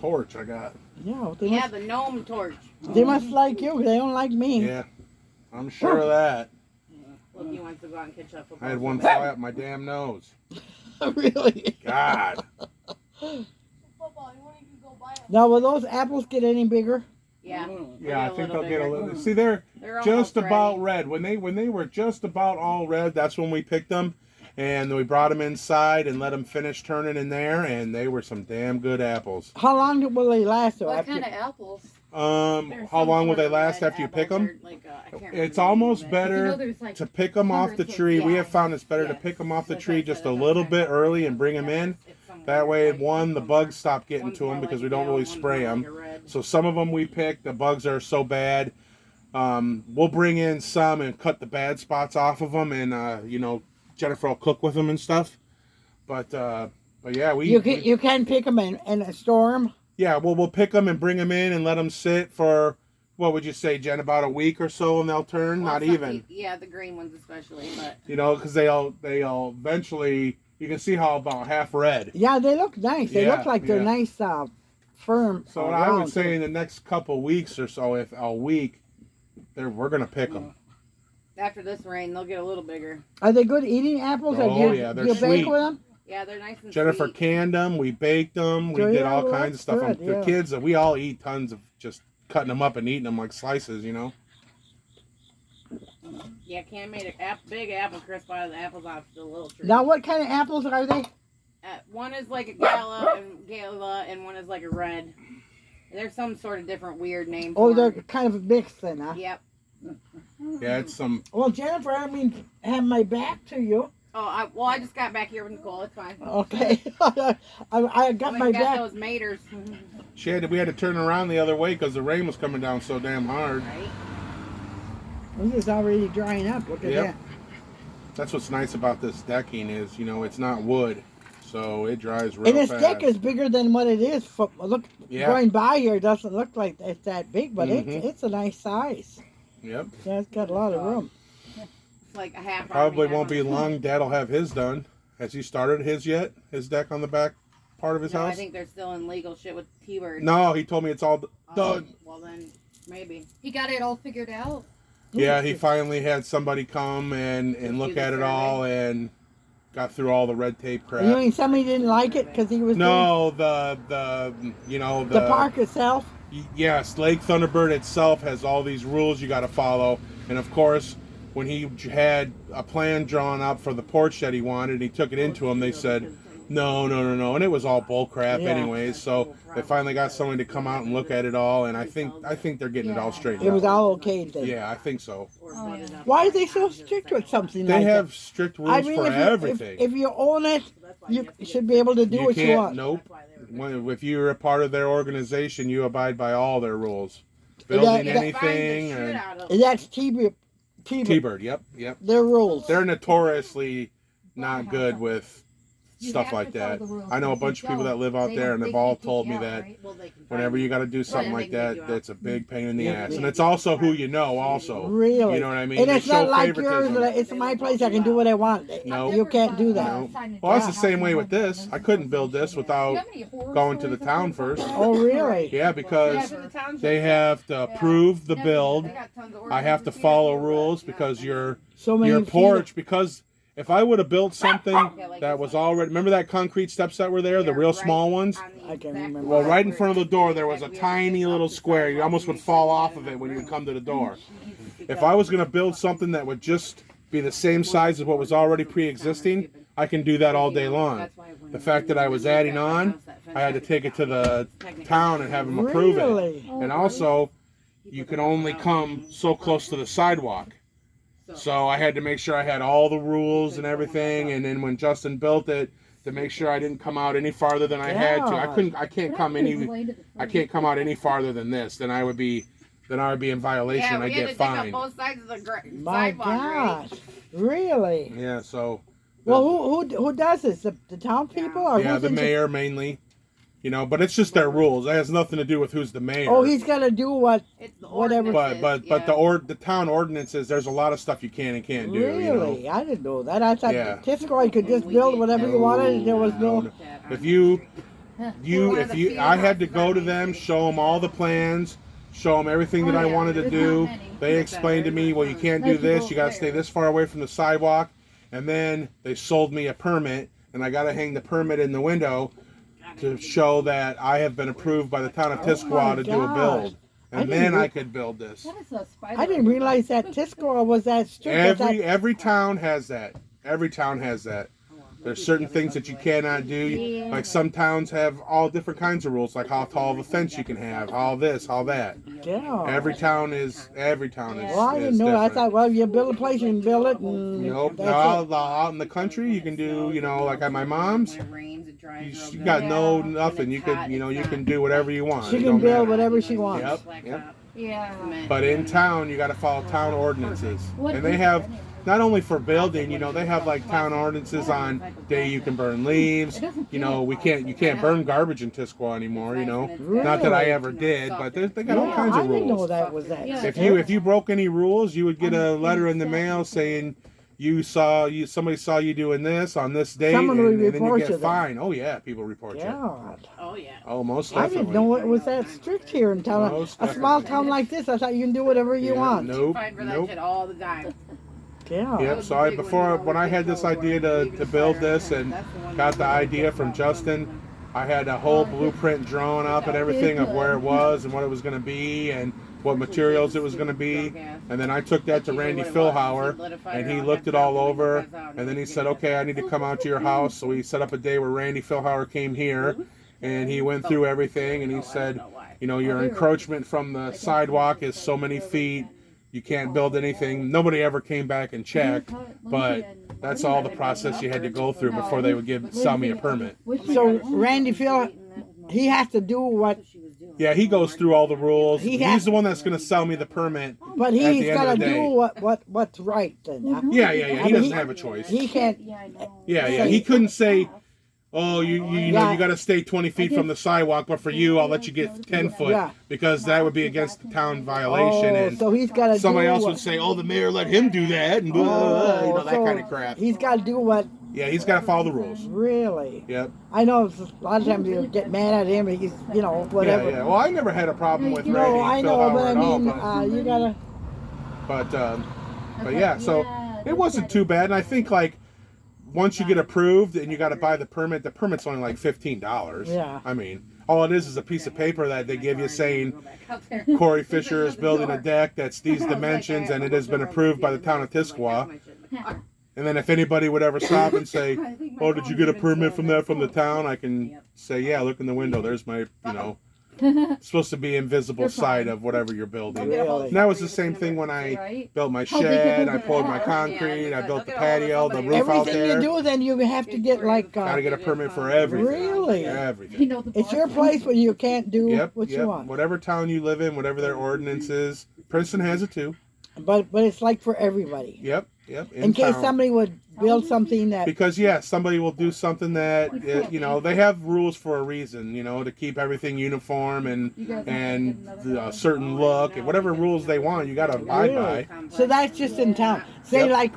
Speaker 2: torch I got.
Speaker 1: Yeah,
Speaker 3: Yeah, the gnome torch.
Speaker 1: they must like you. They don't like me.
Speaker 2: Yeah, I'm sure of that.
Speaker 3: Look, he wants to go out and catch up with
Speaker 2: I had
Speaker 3: both
Speaker 2: one
Speaker 3: of them.
Speaker 2: fly up my damn nose.
Speaker 1: Really?
Speaker 2: God.
Speaker 1: Now, will those apples get any bigger?
Speaker 3: Yeah.
Speaker 2: Yeah, I
Speaker 3: Maybe
Speaker 2: think
Speaker 3: little
Speaker 2: they'll get a
Speaker 3: bigger.
Speaker 2: little. See, they're
Speaker 3: They're
Speaker 2: just
Speaker 3: almost
Speaker 2: about
Speaker 3: ready.
Speaker 2: red. When they were just about all red, that's when we picked them, and we brought them inside and let them finish turning in there, and they were some damn good apples.
Speaker 1: How long will they last? Though,
Speaker 4: What
Speaker 1: after-
Speaker 4: kind of apples?
Speaker 3: There's
Speaker 2: How
Speaker 3: some
Speaker 2: long will
Speaker 3: sort
Speaker 2: they
Speaker 3: of
Speaker 2: last
Speaker 3: red
Speaker 2: after you pick
Speaker 3: apples
Speaker 2: them?
Speaker 3: or like, I can't
Speaker 2: It's
Speaker 3: remember
Speaker 2: almost
Speaker 3: the name,
Speaker 2: better
Speaker 3: there's like
Speaker 2: to pick them off the
Speaker 3: hundreds of-
Speaker 2: tree. We
Speaker 3: yeah.
Speaker 2: have found it's better to
Speaker 3: Yes.
Speaker 2: pick them off the
Speaker 3: That's
Speaker 2: tree
Speaker 3: what I
Speaker 2: just
Speaker 3: said,
Speaker 2: a
Speaker 3: that's
Speaker 2: little
Speaker 3: what I
Speaker 2: bit
Speaker 3: said.
Speaker 2: early and bring them in.
Speaker 3: It's somewhere
Speaker 2: That way,
Speaker 3: like
Speaker 2: one, the
Speaker 3: some
Speaker 2: bugs stop getting
Speaker 3: one's
Speaker 2: to them
Speaker 3: more
Speaker 2: because
Speaker 3: like
Speaker 2: we don't
Speaker 3: yellow,
Speaker 2: really
Speaker 3: one's
Speaker 2: spray
Speaker 3: more like
Speaker 2: them.
Speaker 3: a red.
Speaker 2: So some of them we pick, the bugs are so bad. We'll bring in some and cut the bad spots off of them, and Jennifer will cook with them and stuff. But But yeah,
Speaker 1: You can pick them in a storm.
Speaker 2: yeah, well, we'll pick them and bring them in and let them sit for, what would you say, Jen, about a week or so, and they'll turn.
Speaker 3: Well,
Speaker 2: Not
Speaker 3: some-
Speaker 2: even.
Speaker 3: Yeah, the green ones especially, but
Speaker 2: You know, because they'll eventually. You can see how about half red.
Speaker 1: Yeah, they look nice. They
Speaker 2: Yeah,
Speaker 1: look like they're
Speaker 2: yeah.
Speaker 1: nice, firm.
Speaker 2: So what I would
Speaker 1: round,
Speaker 2: say
Speaker 1: too.
Speaker 2: in the next couple weeks or so, if a week, we're gonna pick them.
Speaker 3: after this rain, they'll get a little bigger.
Speaker 1: Are they good eating apples? or do
Speaker 2: Oh,
Speaker 1: you,
Speaker 2: yeah, they're
Speaker 1: do you bake
Speaker 2: sweet.
Speaker 1: with them?
Speaker 3: Yeah, they're nice and
Speaker 2: Jennifer
Speaker 3: sweet.
Speaker 2: canned them. We baked them. We
Speaker 1: Oh,
Speaker 2: did
Speaker 1: yeah,
Speaker 2: all
Speaker 1: well,
Speaker 2: kinds of stuff.
Speaker 1: that's good,
Speaker 2: The
Speaker 1: yeah.
Speaker 2: kids, we all eat tons of just cutting them up and eating them like slices. You know.
Speaker 3: Yeah, Cam made a big apple crisp out of the apples off the little tree.
Speaker 1: Now, what kind of apples are they?
Speaker 3: One is like a gala and one is like a red. There's some sort of different weird name.
Speaker 1: Oh,
Speaker 3: for
Speaker 1: they're
Speaker 3: them.
Speaker 1: kind of mixed then, huh?
Speaker 3: Yep.
Speaker 2: Yeah, it's some.
Speaker 1: Well, Jennifer, I mean, have my back to you.
Speaker 3: Oh, I just got back here with Nicole. It's fine.
Speaker 1: Okay. I got my
Speaker 3: We got
Speaker 1: back.
Speaker 3: those maters.
Speaker 2: We had to turn around the other way because the rain was coming down so damn hard.
Speaker 3: Right?
Speaker 1: This is already drying up. Look at
Speaker 2: Yep.
Speaker 1: that.
Speaker 2: That's what's nice about this decking is, it's not wood, so it dries real
Speaker 1: And this
Speaker 2: fast.
Speaker 1: deck is bigger than what it is. Look,
Speaker 2: Yeah.
Speaker 1: going by here, it doesn't look like it's that big, but
Speaker 2: Mhm.
Speaker 1: it's a nice size.
Speaker 2: Yep.
Speaker 1: Yeah, it's got a lot of room.
Speaker 3: It's like a half.
Speaker 2: Probably
Speaker 3: army
Speaker 2: won't be
Speaker 3: half army.
Speaker 2: long. Dad'll have his done. Has he started his yet? His deck on the back part of his
Speaker 3: No, I
Speaker 2: house?
Speaker 3: think they're still in legal shit with T-Bird.
Speaker 2: No, he told me it's all done.
Speaker 3: Well then, maybe.
Speaker 4: He got it all figured out.
Speaker 2: Yeah, he finally had somebody come and
Speaker 3: Do
Speaker 2: look
Speaker 3: the
Speaker 2: at it
Speaker 3: survey?
Speaker 2: all and got through all the red tape crap.
Speaker 1: You mean somebody didn't like it because he was
Speaker 2: No,
Speaker 1: doing the park itself?
Speaker 2: Yes, Lake Thunderbird itself has all these rules you got to follow, and of course, when he had a plan drawn up for the porch that he wanted, and he took it into them. They said, no, and it was all bull crap,
Speaker 1: Yeah.
Speaker 2: anyways. So they finally got someone to come out and look at it all, and I think they're getting it all straightened
Speaker 1: It was
Speaker 2: out.
Speaker 1: all okay then.
Speaker 2: Yeah, I think so.
Speaker 4: Oh, yeah.
Speaker 1: Why are they so strict with something
Speaker 2: They
Speaker 1: like
Speaker 2: have
Speaker 1: that?
Speaker 2: strict rules
Speaker 1: I mean,
Speaker 2: for
Speaker 1: if
Speaker 2: everything.
Speaker 1: if you own it, you should be able to do
Speaker 2: You
Speaker 1: what you
Speaker 2: can't.
Speaker 1: want.
Speaker 2: Nope. If you're a part of their organization, you abide by all their rules. Building
Speaker 1: that-
Speaker 2: anything
Speaker 3: Finds the shit
Speaker 2: and
Speaker 3: out of
Speaker 1: And that's T-Bird.
Speaker 2: T-Bird. Yep.
Speaker 1: Their rules.
Speaker 2: They're notoriously not good with stuff like that. I know a bunch of people that live out there, and they've all told me that
Speaker 3: Well, they can
Speaker 2: whenever
Speaker 3: find
Speaker 2: you got to do something
Speaker 3: Yeah,
Speaker 2: like
Speaker 3: they can
Speaker 2: that,
Speaker 3: do it.
Speaker 2: that's a big pain in the
Speaker 1: Yeah.
Speaker 2: ass. And it's also who you know, also.
Speaker 1: Really?
Speaker 2: You know what I mean?
Speaker 1: And
Speaker 2: They
Speaker 1: it's not
Speaker 2: show
Speaker 1: like yours.
Speaker 2: favoritism.
Speaker 1: That it's my place. I can do what I want.
Speaker 2: No.
Speaker 1: You can't do that.
Speaker 2: No. Well, that's the same way with this. I couldn't build this without going to the town first.
Speaker 1: Oh, really?
Speaker 2: Yeah,
Speaker 3: Yeah,
Speaker 2: because
Speaker 3: for the township.
Speaker 2: they have to approve the build.
Speaker 3: They got tons of
Speaker 2: I have to
Speaker 3: ordinances.
Speaker 2: follow rules because your
Speaker 1: So many feet
Speaker 2: porch, because if I would have built something
Speaker 3: like
Speaker 2: that
Speaker 3: this
Speaker 2: was
Speaker 3: one.
Speaker 2: already, remember that concrete steps that were there, the
Speaker 3: Yeah,
Speaker 2: real
Speaker 3: right
Speaker 2: small ones?
Speaker 3: on the
Speaker 1: I can't
Speaker 3: exact
Speaker 1: remember.
Speaker 2: Well,
Speaker 3: spot
Speaker 2: right in
Speaker 3: where
Speaker 2: front of the
Speaker 3: it
Speaker 2: door,
Speaker 3: says
Speaker 2: there was a
Speaker 3: we have
Speaker 2: tiny
Speaker 3: to
Speaker 2: little
Speaker 3: take up
Speaker 2: square.
Speaker 3: the
Speaker 2: You almost would
Speaker 3: sidewalk
Speaker 2: fall
Speaker 3: and
Speaker 2: off
Speaker 3: use
Speaker 2: of it when you would
Speaker 3: room.
Speaker 2: come to the door.
Speaker 3: Because
Speaker 2: If I was going to build something that would just be the same size as what was already pre-existing, I can do that all day long. The fact that I was adding on, I had to take it to the town and have them approve it.
Speaker 1: Really?
Speaker 2: And also, you can only come so close to the sidewalk. So I had to make sure I had all the rules and everything, and then when Justin built it, to make sure I didn't come out any farther than I had to. I can't come out any farther than this. Then I would be in violation.
Speaker 3: Yeah, we
Speaker 2: I'd
Speaker 3: had
Speaker 2: get
Speaker 3: to take up
Speaker 2: fined.
Speaker 3: both sides of the
Speaker 1: My
Speaker 3: sidewalk.
Speaker 1: gosh. Really?
Speaker 2: Yeah, so
Speaker 1: Well, who does this? The town people? Or
Speaker 2: yeah,
Speaker 1: who's
Speaker 2: the
Speaker 1: in-
Speaker 2: mayor mainly. But it's just their rules. It has nothing to do with who's the mayor.
Speaker 1: Oh, he's gonna do what?
Speaker 3: It's the
Speaker 1: Whatever.
Speaker 3: ordinances,
Speaker 2: But
Speaker 3: yeah.
Speaker 2: the town ordinances, there's a lot of stuff you can and can't do.
Speaker 1: Really? I didn't know that. I thought
Speaker 2: Yeah.
Speaker 1: Tiscoy could just build whatever you wanted, and there was no.
Speaker 2: If I had to go to them, show them all the plans, show them everything that I wanted to do. They explained to me, well, you can't do this. You got to stay this far away from the sidewalk. And then they sold me a permit, and I got to hang the permit in the window to show that I have been approved by the town of
Speaker 1: my
Speaker 2: Tisquewa to do a build.
Speaker 1: I
Speaker 2: And
Speaker 1: didn't
Speaker 2: then
Speaker 1: re-
Speaker 2: I could build this.
Speaker 4: What is a spider?
Speaker 1: I didn't realize that Tiscoy was that strict.
Speaker 2: Every town has that. Every town has that. There's certain things that you cannot do. Like some towns have all different kinds of rules, like how tall of a fence you can have, all this, all that.
Speaker 1: Yeah.
Speaker 2: Every town is.
Speaker 1: Well, I didn't
Speaker 2: is
Speaker 1: know. I
Speaker 2: different.
Speaker 1: thought, well, you build a place, you can build it, and
Speaker 2: Nope.
Speaker 1: that's
Speaker 2: No, out in the country, you can do. Like at my mom's,
Speaker 3: When it rains, it dries real
Speaker 2: you
Speaker 3: good.
Speaker 2: got no
Speaker 3: When
Speaker 2: nothing.
Speaker 3: it's
Speaker 2: You could,
Speaker 3: hot,
Speaker 2: you
Speaker 3: it's
Speaker 2: can do whatever you want.
Speaker 1: she
Speaker 2: It
Speaker 1: can
Speaker 2: don't
Speaker 1: build
Speaker 2: matter.
Speaker 1: whatever she wants.
Speaker 2: Yep.
Speaker 3: Blacktop.
Speaker 2: Yep.
Speaker 4: Yeah.
Speaker 3: cement.
Speaker 2: But in town, you got to follow town ordinances, and they have not only for building. You know, they have like town ordinances on day you can burn leaves. You know, you can't burn garbage in Tisquoa anymore. You know, not that I ever did, but they got all kinds
Speaker 1: I
Speaker 2: of
Speaker 1: didn't know
Speaker 2: rules.
Speaker 1: that was that.
Speaker 4: Yeah.
Speaker 2: If you broke any rules, you would get a letter in the mail saying somebody saw you doing this on this date,
Speaker 1: Someone
Speaker 2: and
Speaker 1: would
Speaker 2: then you
Speaker 1: report you
Speaker 2: get
Speaker 1: then.
Speaker 2: fined. Oh yeah, people report you.
Speaker 1: God.
Speaker 3: Oh yeah.
Speaker 2: Oh, most
Speaker 1: I
Speaker 2: definitely.
Speaker 1: didn't know it was that strict here in town.
Speaker 2: Most
Speaker 1: A small
Speaker 2: definitely.
Speaker 1: town like this, I thought you can do whatever you
Speaker 2: Yeah,
Speaker 1: want.
Speaker 2: Nope.
Speaker 3: Fine for that
Speaker 2: Nope.
Speaker 3: shit all the time.
Speaker 1: Yeah.
Speaker 2: Yep. So when I had this idea to build this and got the idea from Justin, I had a whole blueprint drawn up and everything of where it was and what it was going to be and what materials it was going to be. And then I took that to Randy Philhauer, and he looked it all over. And then he said, "Okay, I need to come out to your house." So we set up a day where Randy Philhauer came here, and he went through everything. And he said, "You know, your encroachment from the sidewalk is so many feet. You can't build anything." Nobody ever came back and checked, but that's all the process you had to go through before they would sell me a permit.
Speaker 1: So Randy Phil, he has to do what,
Speaker 2: Yeah, he goes through all the rules.
Speaker 1: He
Speaker 2: He's
Speaker 1: has-
Speaker 2: the one that's going to sell me the permit.
Speaker 1: but
Speaker 2: At the
Speaker 1: he's
Speaker 2: end
Speaker 1: got
Speaker 2: of
Speaker 1: to
Speaker 2: the
Speaker 1: do
Speaker 2: day.
Speaker 1: what's right then. Huh?
Speaker 2: Yeah.
Speaker 1: I
Speaker 2: He
Speaker 1: mean,
Speaker 2: doesn't have a choice.
Speaker 1: He can't.
Speaker 4: Yeah, I know.
Speaker 2: Yeah. He couldn't say, "Oh, you know, you got to stay 20 feet from the sidewalk, but for you, I'll let you get 10 foot,"
Speaker 1: Yeah.
Speaker 2: because that would be against the town violation.
Speaker 1: Oh,
Speaker 2: And
Speaker 1: so he's got to.
Speaker 2: somebody
Speaker 1: do
Speaker 2: else
Speaker 1: what,
Speaker 2: would say, "Oh, the mayor let him do that," and blah, you know, that
Speaker 1: so
Speaker 2: kind of crap.
Speaker 1: He's got to do what
Speaker 2: Yeah, he's got to follow the rules.
Speaker 1: really.
Speaker 2: Yep.
Speaker 1: I know a lot of times you get mad at him. He's whatever.
Speaker 2: Yeah. Well, I never had a problem with Randy
Speaker 1: No, I know,
Speaker 2: Philhauer
Speaker 1: but I
Speaker 2: at all,
Speaker 1: mean, you gotta.
Speaker 2: but yeah, so it wasn't too bad. And I think like once you get approved and you got to buy the permit's only like $15.
Speaker 1: Yeah.
Speaker 2: I mean, all it is a piece of paper that they give you saying Corey Fisher is building a deck that's these dimensions and it has been approved by the town of Tisquoa. And then if anybody would ever stop and say, "Oh, did you get a permit from the town?" I can say, "Yeah, look in the window. There's my, it's supposed to be invisible side of whatever you're building."
Speaker 1: Really?
Speaker 2: And that was the same thing when I built my shed. I poured my concrete. I built the patio, the roof out
Speaker 1: Everything
Speaker 2: there.
Speaker 1: you do, then you have to get like.
Speaker 2: Got to get a permit for everything.
Speaker 1: Really?
Speaker 2: Everything.
Speaker 1: It's your place where you can't do
Speaker 2: Yep.
Speaker 1: what you want.
Speaker 2: Whatever town you live in, whatever their ordinance is. Princeton has it too.
Speaker 1: But it's like for everybody.
Speaker 2: Yep.
Speaker 1: In case
Speaker 2: town.
Speaker 1: somebody would build something that.
Speaker 2: Because somebody will do something that they have rules for a reason, to keep everything uniform and a certain look and whatever rules they want, you got to abide by.
Speaker 1: So that's just in town. Say
Speaker 2: Yep.
Speaker 1: like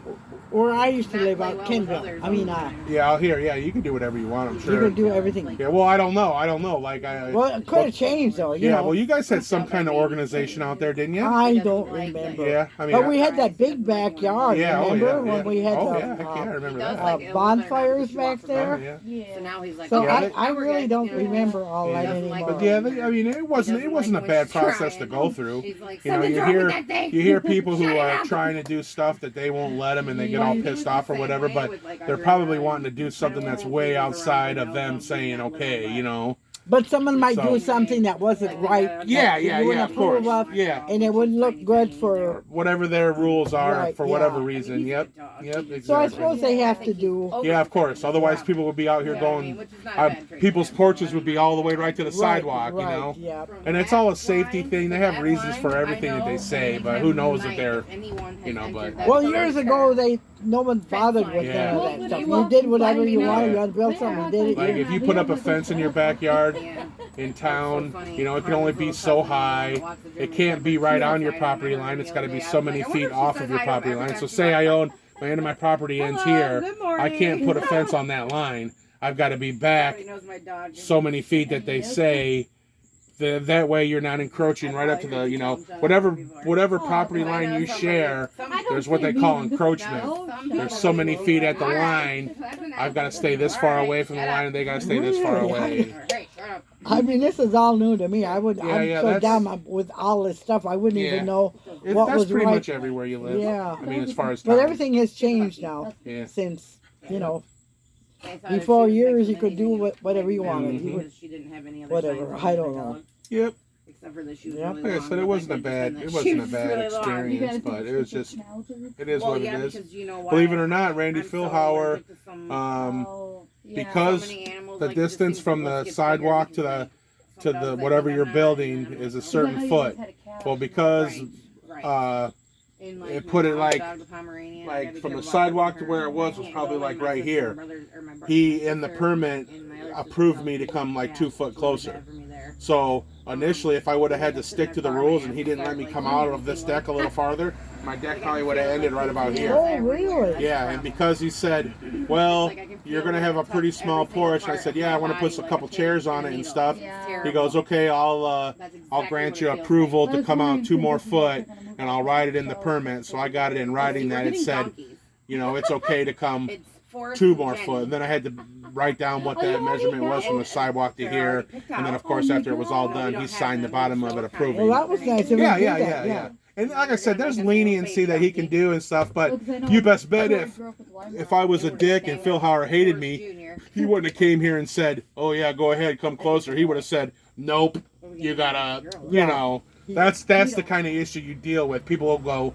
Speaker 1: where I used to live out Kenville. I mean,
Speaker 2: Yeah, out here, you can do whatever you want. I'm
Speaker 1: you
Speaker 2: sure.
Speaker 1: could do everything.
Speaker 2: Yeah, well, I don't know. Like
Speaker 1: Well, it could have changed though. You know.
Speaker 2: well, you guys had some kind of organization out there, didn't you?
Speaker 1: I don't remember.
Speaker 2: Yeah, I mean.
Speaker 1: But we had that big backyard. Remember when we had
Speaker 2: heck yeah, I remember that.
Speaker 1: bonfires back there?
Speaker 2: Yeah.
Speaker 4: Yeah.
Speaker 3: So now he's like,
Speaker 1: So
Speaker 2: Yeah,
Speaker 1: I really don't remember all that anymore.
Speaker 2: But yeah, I mean, it wasn't a bad process to go through.
Speaker 3: He's like,
Speaker 2: You know,
Speaker 3: "Something's wrong with that thing."
Speaker 2: you hear people who are trying to do stuff that they won't let them, and they get all pissed off or whatever. But they're probably wanting to do something that's way outside of them saying, "Okay,"
Speaker 1: But someone might
Speaker 2: So-
Speaker 1: do something that wasn't right.
Speaker 2: Yeah,
Speaker 1: that you wouldn't
Speaker 2: of course.
Speaker 1: approve of,
Speaker 2: Yeah.
Speaker 1: and it wouldn't look good for.
Speaker 2: Whatever their rules are
Speaker 1: Right,
Speaker 2: for
Speaker 1: yeah.
Speaker 2: whatever reason. Yep, exactly.
Speaker 1: So I suppose they have to do.
Speaker 2: Yeah, of course. Otherwise, people would be out here going. People's porches would be all the way right to the sidewalk,
Speaker 1: Right, yeah.
Speaker 2: And it's all a safety thing. They have reasons for everything that they say, but who knows if they're, but.
Speaker 1: Well, years ago, no one bothered with
Speaker 2: Yeah.
Speaker 1: none of that stuff. You did whatever you wanted. You wanted to build something, you did it.
Speaker 2: Like if you put up a fence in your backyard in town, it can only be so high. It can't be right on your property line. It's got to be so many feet off of your property line. So say I own my end of my property ends here, I can't put a fence on that line. I've got to be back so many feet that they say. That way you're not encroaching right up to the, whatever property line you share, there's what they call encroachment. There's so many feet at the line. I've got to stay this far away from the line and they got to stay this far away.
Speaker 1: I mean, this is all new to me. I'm so
Speaker 2: that's-
Speaker 1: dumb with all this stuff. I wouldn't even know what
Speaker 2: That's
Speaker 1: was
Speaker 2: pretty
Speaker 1: right.
Speaker 2: much everywhere you live.
Speaker 1: Yeah.
Speaker 2: I mean, as far as
Speaker 1: But
Speaker 2: town.
Speaker 1: everything has changed now
Speaker 2: Yeah.
Speaker 1: since, before years you could do whatever you wanted. You would, whatever, I don't know.
Speaker 2: Yep.
Speaker 3: Except for the shoes.
Speaker 1: Yeah.
Speaker 2: Like I said, it wasn't a bad experience, but it was just, it is what it is. Believe it or not, Randy Philhauer, because the distance from the sidewalk to to the whatever you're building is a certain foot. Well, because it put it like from the sidewalk to where it was probably like right here. He in the permit approved me to come like 2 foot closer. So initially, if I would have had to stick to the rules and he didn't let me come out of this deck a little farther, my deck probably would have ended right about here.
Speaker 1: Oh, really?
Speaker 2: Yeah, and because he said, well, you're going to have a pretty small porch, I said, yeah, I want to put a couple chairs on it and stuff. He goes, okay, I'll grant you approval to come out 2 more foot, and I'll write it in the permit. So I got it in writing that it said, you know, it's okay to come 2 more foot. And then I had to write down what that measurement was from the sidewalk to here. And then, of course, after it was all done, he signed the bottom of it approving.
Speaker 1: Well, that was nice of him to do that,
Speaker 2: Yeah. And like I said, there's leniency that he can do and stuff, but you best bet if I was a dick and Phil Hauer hated me, he wouldn't have came here and said, oh yeah, go ahead, come closer. He would have said, nope, you gotta, you know, that's the kind of issue you deal with. People will go,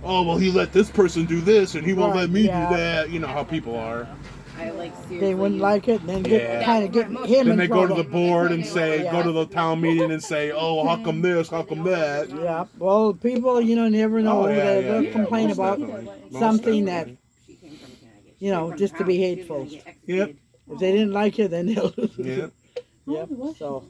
Speaker 2: oh, well, he let this person do this and he won't let me do that. You know how people are.
Speaker 1: They wouldn't like it, and then kind of get him in trouble.
Speaker 2: Then they go to the board and say, go to the town meeting and say, oh, how come this, how come that?
Speaker 1: Yeah, well, people, you know, never know. They'll complain
Speaker 2: most
Speaker 1: about
Speaker 2: definitely.
Speaker 1: something that, you know, just to be hateful.
Speaker 2: Yep.
Speaker 1: If they didn't like it, then they'll.
Speaker 2: Yep.
Speaker 1: Yep. So,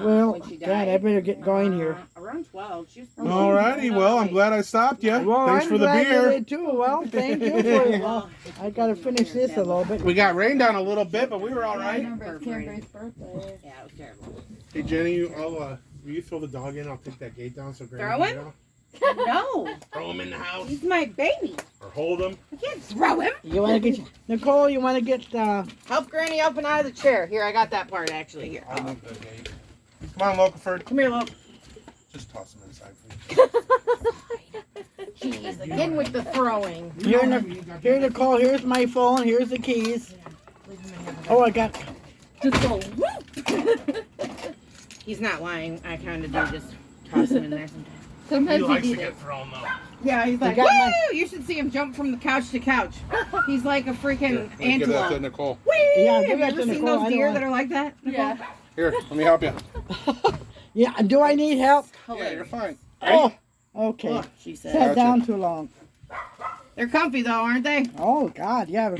Speaker 1: well, God, I better get going here.
Speaker 3: Around 12. She was
Speaker 2: All righty. Well, I'm glad I stopped you.
Speaker 1: Well,
Speaker 2: Thanks
Speaker 1: I'm
Speaker 2: for the
Speaker 1: glad you
Speaker 2: beer.
Speaker 1: did too. Well, thank you for it. Well, I got to finish this a little bit.
Speaker 2: We got rained down a little bit, but we were all
Speaker 4: I
Speaker 2: right.
Speaker 4: remember it's Cameron's birthday.
Speaker 3: Yeah, it was terrible.
Speaker 2: Hey, Jenny, will you throw the dog in? I'll take that gate down so Granny
Speaker 3: Throw
Speaker 2: can
Speaker 3: him?
Speaker 2: get out.
Speaker 3: No,
Speaker 2: Throw him in the house
Speaker 3: he's my baby.
Speaker 2: or hold him.
Speaker 3: I can't throw him.
Speaker 1: You want to get Nicole? You want to get?
Speaker 3: Help Granny up and out of the chair. Here, I got that part actually. Here.
Speaker 2: I'll move the gate. Come on, Locaford.
Speaker 3: Come here, Lo.
Speaker 2: Just toss him inside, please.
Speaker 3: Jeez, again with the throwing.
Speaker 1: Here, Nicole. Here's my phone. Here's the keys. Oh, I got.
Speaker 3: Just go. Whoop. He's not lying. I kind of do just toss him in there sometimes.
Speaker 4: Sometimes he
Speaker 2: to
Speaker 4: eats
Speaker 2: get
Speaker 4: it.
Speaker 2: thrown, though.
Speaker 3: Yeah, he's like,
Speaker 1: got
Speaker 3: woo!
Speaker 1: my-
Speaker 3: You should see him jump from the couch to couch. He's like a freaking
Speaker 2: Here, give that to
Speaker 3: antelope.
Speaker 2: Nicole.
Speaker 3: Whee!
Speaker 1: Yeah,
Speaker 3: Have
Speaker 1: give
Speaker 3: you
Speaker 1: that
Speaker 3: ever
Speaker 1: to
Speaker 3: seen
Speaker 1: Nicole. I
Speaker 3: those
Speaker 1: don't
Speaker 3: deer
Speaker 1: want-
Speaker 3: that are like that?
Speaker 4: Yeah.
Speaker 2: Here, let me help you.
Speaker 1: Yeah. Do I need help?
Speaker 2: Yeah, you're fine.
Speaker 1: Oh. Okay.
Speaker 3: Look, she said.
Speaker 1: Sat down too long.
Speaker 3: They're comfy though, aren't they?
Speaker 1: Oh God, yeah.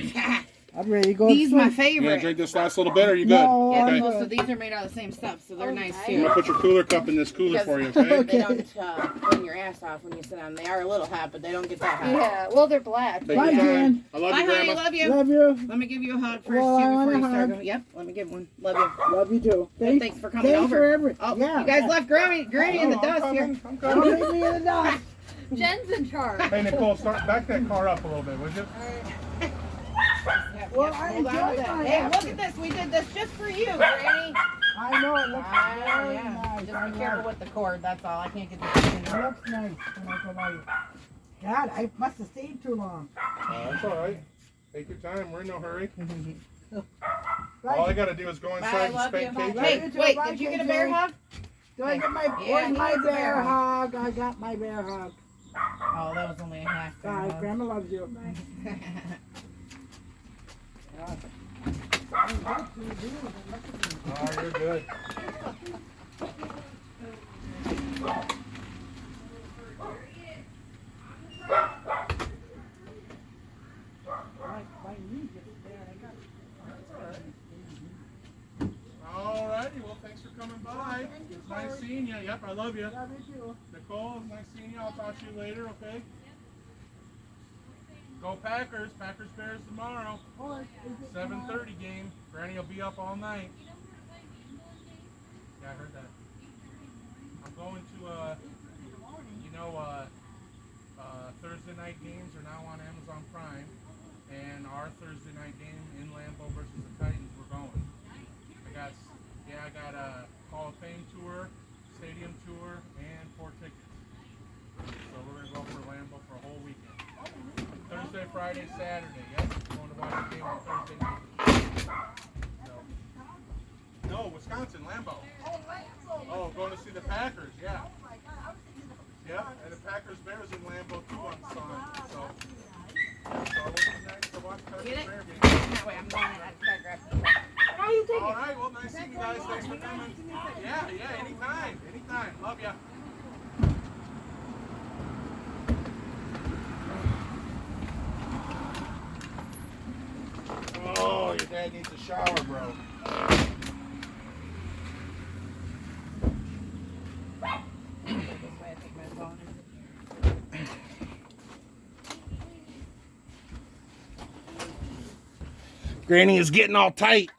Speaker 1: I'm ready to go.
Speaker 3: These
Speaker 1: to
Speaker 3: my
Speaker 1: sleep.
Speaker 2: You gonna
Speaker 3: favorite.
Speaker 2: drink this last little bit, or you good?
Speaker 1: No,
Speaker 3: Yeah,
Speaker 1: I'm
Speaker 2: Okay.
Speaker 3: most
Speaker 1: good.
Speaker 3: of these are made out of the same stuff, so they're nice
Speaker 2: I'm
Speaker 3: too.
Speaker 2: gonna put your cooler cup in this cooler for you, okay?
Speaker 3: They don't burn your ass off when you sit on them. They are a little hot, but they don't get that hot.
Speaker 4: Yeah, well, they're black.
Speaker 2: Take
Speaker 1: Bye,
Speaker 2: your
Speaker 1: Jen.
Speaker 2: time. I love
Speaker 3: Bye,
Speaker 2: you,
Speaker 3: honey.
Speaker 2: Grandma.
Speaker 3: Love you.
Speaker 1: Love you.
Speaker 3: Let me give you a hug first
Speaker 1: Well, I
Speaker 3: too
Speaker 1: want
Speaker 3: before
Speaker 1: a
Speaker 3: you start.
Speaker 1: hug.
Speaker 3: Yep, let me give one. Love you.
Speaker 1: Love you too.
Speaker 3: Thanks for coming
Speaker 1: thanks
Speaker 3: over.
Speaker 1: For every,
Speaker 3: Oh,
Speaker 1: yeah.
Speaker 3: you guys left Granny in the
Speaker 2: I'm
Speaker 3: dust
Speaker 2: coming,
Speaker 3: here.
Speaker 2: I'm
Speaker 1: Don't
Speaker 2: coming.
Speaker 1: leave me in the dust.
Speaker 4: Jen's in charge.
Speaker 2: Hey, Nicole, back that car up a little bit, would you?
Speaker 1: Well, I
Speaker 3: Hold on
Speaker 1: enjoyed
Speaker 3: to that.
Speaker 1: my
Speaker 3: Hey, look
Speaker 1: effort.
Speaker 3: at this. We did this just for you, Granny.
Speaker 1: I know it looks very
Speaker 3: Yeah.
Speaker 1: nice.
Speaker 3: Just be careful with the cord. That's all. I can't get the thing in
Speaker 1: It
Speaker 3: there.
Speaker 1: looks nice when I go by you. God, I must have stayed too long.
Speaker 2: That's all right. Take your time. We're in no hurry.
Speaker 1: Right.
Speaker 2: All I gotta do is go
Speaker 3: Bye,
Speaker 2: inside and
Speaker 3: love
Speaker 2: spank
Speaker 3: you.
Speaker 2: KJ.
Speaker 3: Hey,
Speaker 1: you too.
Speaker 3: wait.
Speaker 1: Bye,
Speaker 3: Did you get a
Speaker 1: KJ.
Speaker 3: bear hug?
Speaker 1: Do I get my,
Speaker 3: Yeah,
Speaker 1: where's
Speaker 3: he
Speaker 1: my
Speaker 3: needs a
Speaker 1: bear
Speaker 3: bear
Speaker 1: hug? I got my bear hug.
Speaker 3: Oh, that was only a half bear
Speaker 1: Bye,
Speaker 3: hug.
Speaker 1: Grandma loves you.
Speaker 2: Oh, you're good. All righty. Well, thanks for coming by. It's nice seeing you. Yep, I love you.
Speaker 1: Love you too.
Speaker 2: Nicole, it's nice seeing you. I'll talk to you later, okay? Go Packers. Packers Bears tomorrow.
Speaker 1: Oh, is it
Speaker 2: 7:30 game. Granny will be up all night. Yeah, I heard that. I'm going to, Thursday night games are now on Amazon Prime. And our Thursday night game in Lambeau versus the Titans, we're going. I got a Hall of Fame tour, stadium tour, and 4 tickets. So we're going to go for Lambeau for a whole weekend. Thursday, Friday, Saturday. Yep, going to watch the game on Thursday night. So. No, Wisconsin, Lambeau. Oh, going to see the Packers, yeah. Yeah, and the Packers Bears in Lambeau too on Sunday. So it'll be nice to watch Packers
Speaker 3: Get it?
Speaker 2: Bear game.
Speaker 3: That way, I'm going in. I just gotta grab the
Speaker 4: take
Speaker 2: All
Speaker 4: it.
Speaker 2: right, well, nice seeing you guys. Thanks for coming. Yeah, anytime. Anytime. Love ya. Oh, your dad needs a shower, bro.
Speaker 3: This way, I think my phone is.
Speaker 2: Granny is getting all tight.